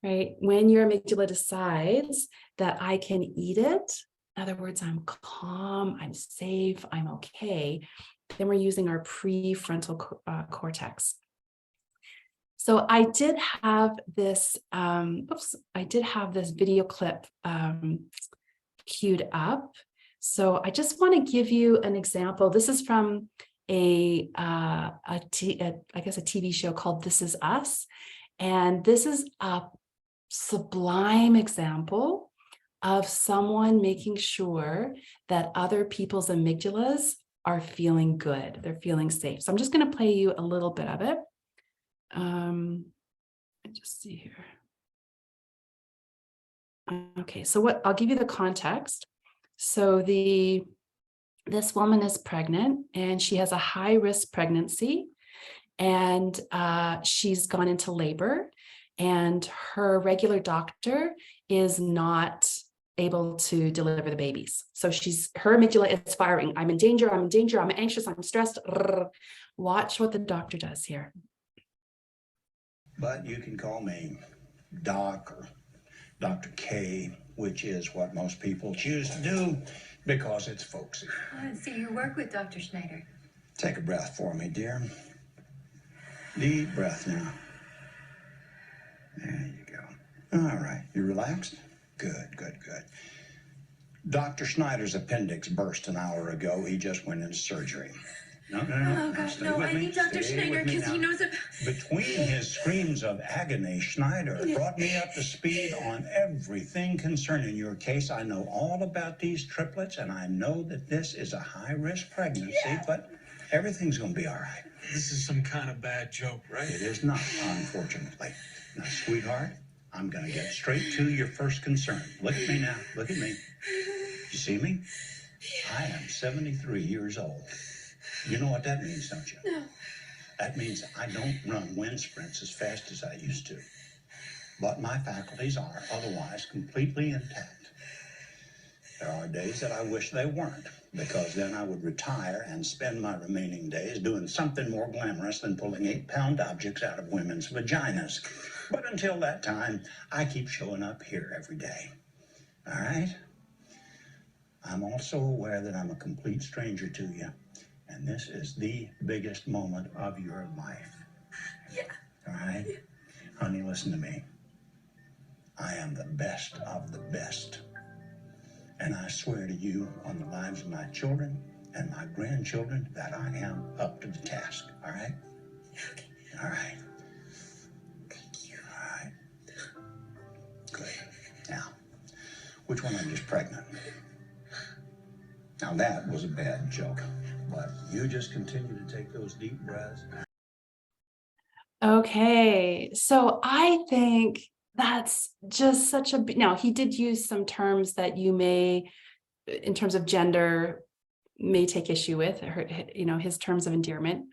right? When your amygdala decides that I can eat it, in other words, I'm calm, I'm safe, I'm okay, then we're using our prefrontal cortex. So I did have this, video clip queued up. So I just want to give you an example. This is from I guess a TV show called This Is Us. And this is a sublime example of someone making sure that other people's amygdalas are feeling good. They're feeling safe. So I'm just going to play you a little bit of it. Just see here. Okay, so I'll give you the context. So this woman is pregnant and she has a high risk pregnancy, and she's gone into labor, and her regular doctor is not able to deliver the babies. So her amygdala is firing. I'm in danger, I'm anxious, I'm stressed. Watch what the doctor does here. But you can call me Doc or Dr. K, which is what most people choose to do because it's folksy. So you work with Dr. Schneider? Take a breath for me, dear. Deep breath now. There you go. All right, you relaxed? Good, good, good. Dr. Schneider's appendix burst an hour ago. He just went into surgery. No. Oh, gosh, no, I need Dr. Schneider because he knows it. Between his screams of agony, Schneider brought me up to speed on everything concerning your case. I know all about these triplets, and I know that this is a high-risk pregnancy, but everything's going to be all right. This is some kind of bad joke, right? It is not, unfortunately. Now, sweetheart, I'm going to get straight to your first concern. Look at me now. Look at me. You see me? I am 73 years old. You know what that means, don't you? No. That means I don't run wind sprints as fast as I used to. But my faculties are otherwise completely intact. There are days that I wish they weren't, because then I would retire and spend my remaining days doing something more glamorous than pulling 8-pound objects out of women's vaginas. But until that time, I keep showing up here every day. All right? I'm also aware that I'm a complete stranger to you. And this is the biggest moment of your life. Yeah. All right? Yeah. Honey, listen to me. I am the best of the best. And I swear to you on the lives of my children and my grandchildren that I am up to the task. All right? Okay. All right. Thank you. All right. Good. Now, which one of you is pregnant? Now that was a bad joke. But you just continue to take those deep breaths. Okay, so I think that's just such a, now he did use some terms that you may, in terms of gender, may take issue with, his terms of endearment.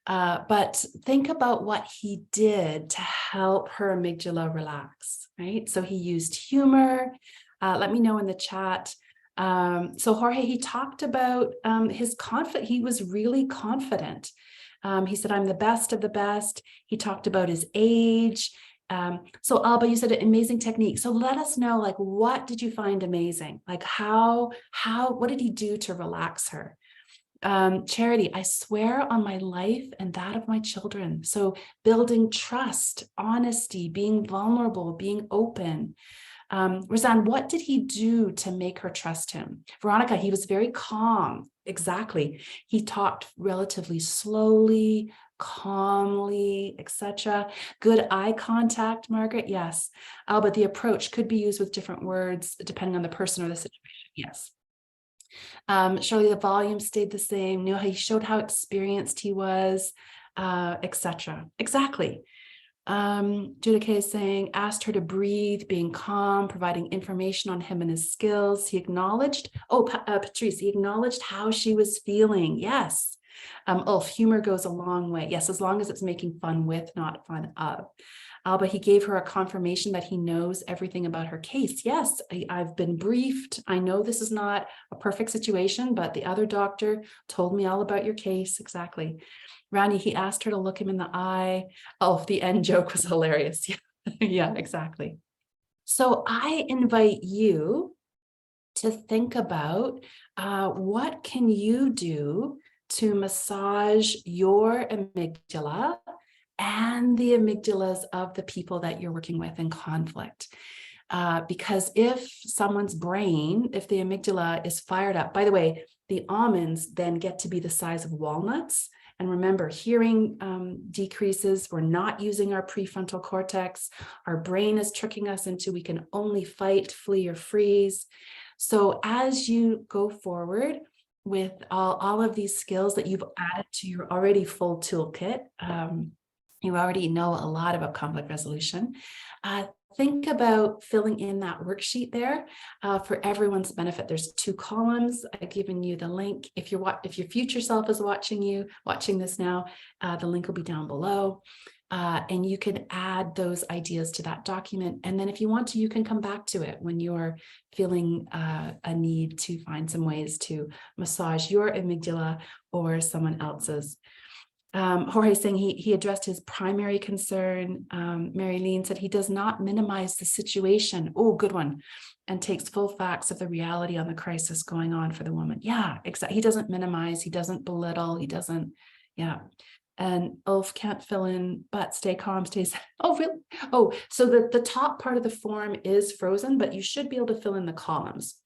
But think about what he did to help her amygdala relax, right? So he used humor. Let me know in the chat. So Jorge, he talked about his confidence. He was really confident. He said, I'm the best of the best. He talked about his age. So Alba, you said an amazing technique. So let us know, like, what did you find amazing? Like what did he do to relax her? Charity, I swear on my life and that of my children. So building trust, honesty, being vulnerable, being open. Roseanne, what did he do to make her trust him? Veronica, he was very calm. Exactly. He talked relatively slowly, calmly, etc. Good eye contact, Margaret. Yes. But the approach could be used with different words depending on the person or the situation. Yes. Surely the volume stayed the same. He showed how experienced he was, etc. Exactly. Judica is saying, asked her to breathe, being calm, providing information on him and his skills. He acknowledged, Patrice, he acknowledged how she was feeling. Yes. Ulf, humor goes a long way. Yes, as long as it's making fun with, not fun of. Alba, he gave her a confirmation that he knows everything about her case. Yes, I've been briefed. I know this is not a perfect situation, but the other doctor told me all about your case. Exactly. Rani, he asked her to look him in the eye. Oh, the end joke was hilarious. Yeah, exactly. So I invite you to think about what can you do to massage your amygdala and the amygdalas of the people that you're working with in conflict. Because if someone's brain, if the amygdala is fired up, by the way, the almonds then get to be the size of walnuts. And remember, hearing decreases, we're not using our prefrontal cortex. Our brain is tricking us into we can only fight, flee, or freeze. So as you go forward with all of these skills that you've added to your already full toolkit, you already know a lot about conflict resolution. Think about filling in that worksheet there for everyone's benefit. There's 2 columns. I've given you the link. If your future self is watching this now, the link will be down below. And you can add those ideas to that document. And then if you want to, you can come back to it when you're feeling a need to find some ways to massage your amygdala or someone else's. Jorge saying he addressed his primary concern. Mary Lean said he does not minimize the situation. Oh, good one. And takes full facts of the reality on the crisis going on for the woman. Yeah, exactly. He doesn't minimize. He doesn't belittle. He doesn't, yeah. And Ulf can't fill in, but stay calm, stays. Oh, really? Oh, so the top part of the form is frozen, but you should be able to fill in the columns.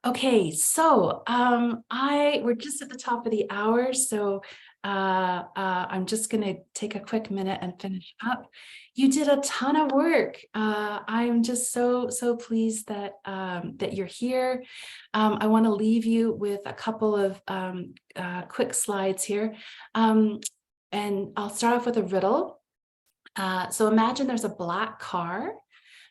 Okay, so we're just at the top of the hour, so I'm just going to take a quick minute and finish up. You did a ton of work. I'm just so pleased that that you're here. I want to leave you with a couple of quick slides here, and I'll start off with a riddle. So imagine there's a black car.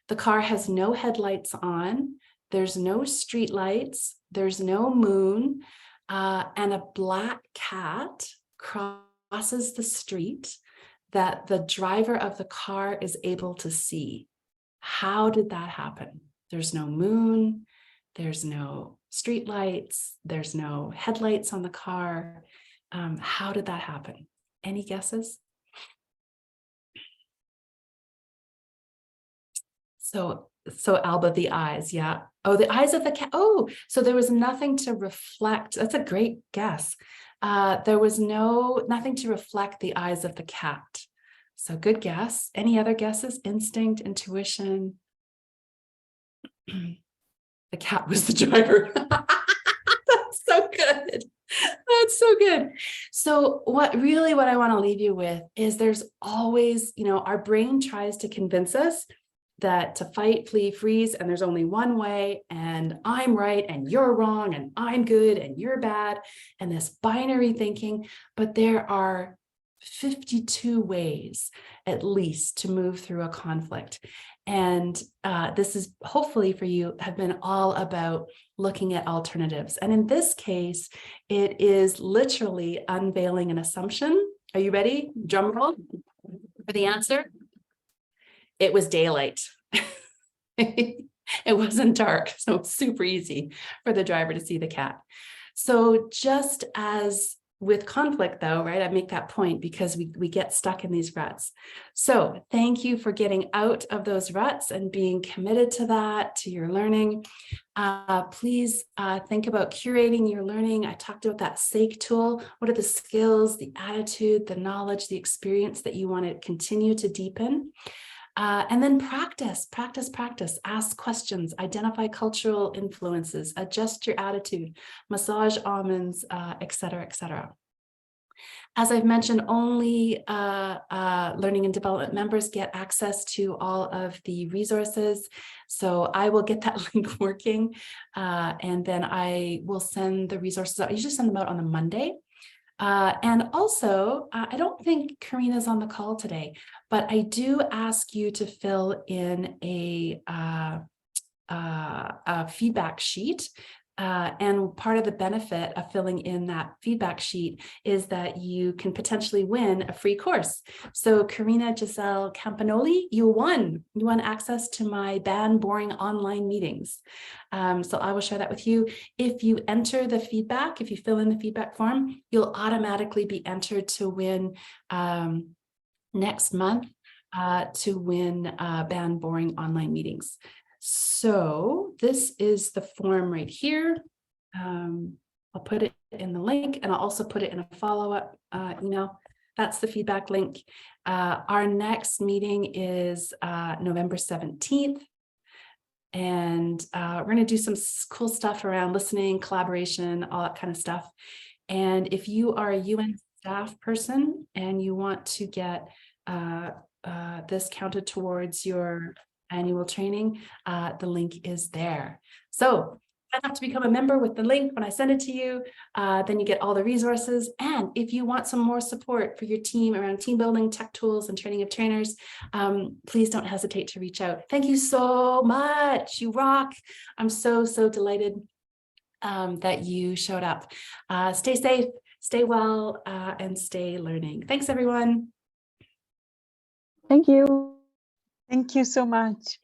The car has no headlights on. There's no street lights. There's no moon, and a black cat crosses the street that the driver of the car is able to see. How did that happen? There's no moon, there's no street lights, there's no headlights on the car. How did that happen? Any guesses? So Alba, the eyes, yeah. Oh, the eyes of the cat. Oh, so there was nothing to reflect. That's a great guess. There was nothing to reflect the eyes of the cat. So good guess. Any other guesses? Instinct, intuition. The cat was the driver. That's so good. That's so good. So what I want to leave you with is there's always, our brain tries to convince us that to fight, flee, freeze, and there's only one way, and I'm right and you're wrong, and I'm good and you're bad, and this binary thinking. But there are 52 ways at least to move through a conflict. And this is hopefully for you have been all about looking at alternatives. And in this case, it is literally unveiling an assumption. Are you ready? Drum roll for the answer. It was daylight. It wasn't dark, so it's super easy for the driver to see the cat. So just as with conflict though, right, I make that point because we get stuck in these ruts. So thank you for getting out of those ruts and being committed to that, to your learning. Please think about curating your learning. I talked about that SAKE tool. What are the skills, the attitude, the knowledge, the experience that you want to continue to deepen? And then practice. Ask questions, identify cultural influences, adjust your attitude, massage almonds, et cetera. As I've mentioned, only learning and development members get access to all of the resources. So I will get that link working, and then I will send the resources out. I usually send them out on a Monday. And also, I don't think Karina's on the call today, but I do ask you to fill in a feedback sheet. And part of the benefit of filling in that feedback sheet is that you can potentially win a free course. So Karina Giselle Campanoli, you won access to my Ban Boring online meetings. So I will share that with you. If you enter the feedback, if you fill in the feedback form, you'll automatically be entered to win next month to win Ban Boring online meetings. So this is the form right here. I'll put it in the link, and I'll also put it in a follow-up email. That's the feedback link. Our next meeting is November 17th. And we're going to do some cool stuff around listening, collaboration, all that kind of stuff. And if you are a UN staff person and you want to get this counted towards your annual training, the link is there. So sign up to become a member with the link when I send it to you. Then you get all the resources. And if you want some more support for your team around team building, tech tools, and training of trainers, please don't hesitate to reach out. Thank you so much. You rock. I'm so delighted that you showed up. Stay safe, stay well, and stay learning. Thanks, everyone. Thank you. Thank you so much.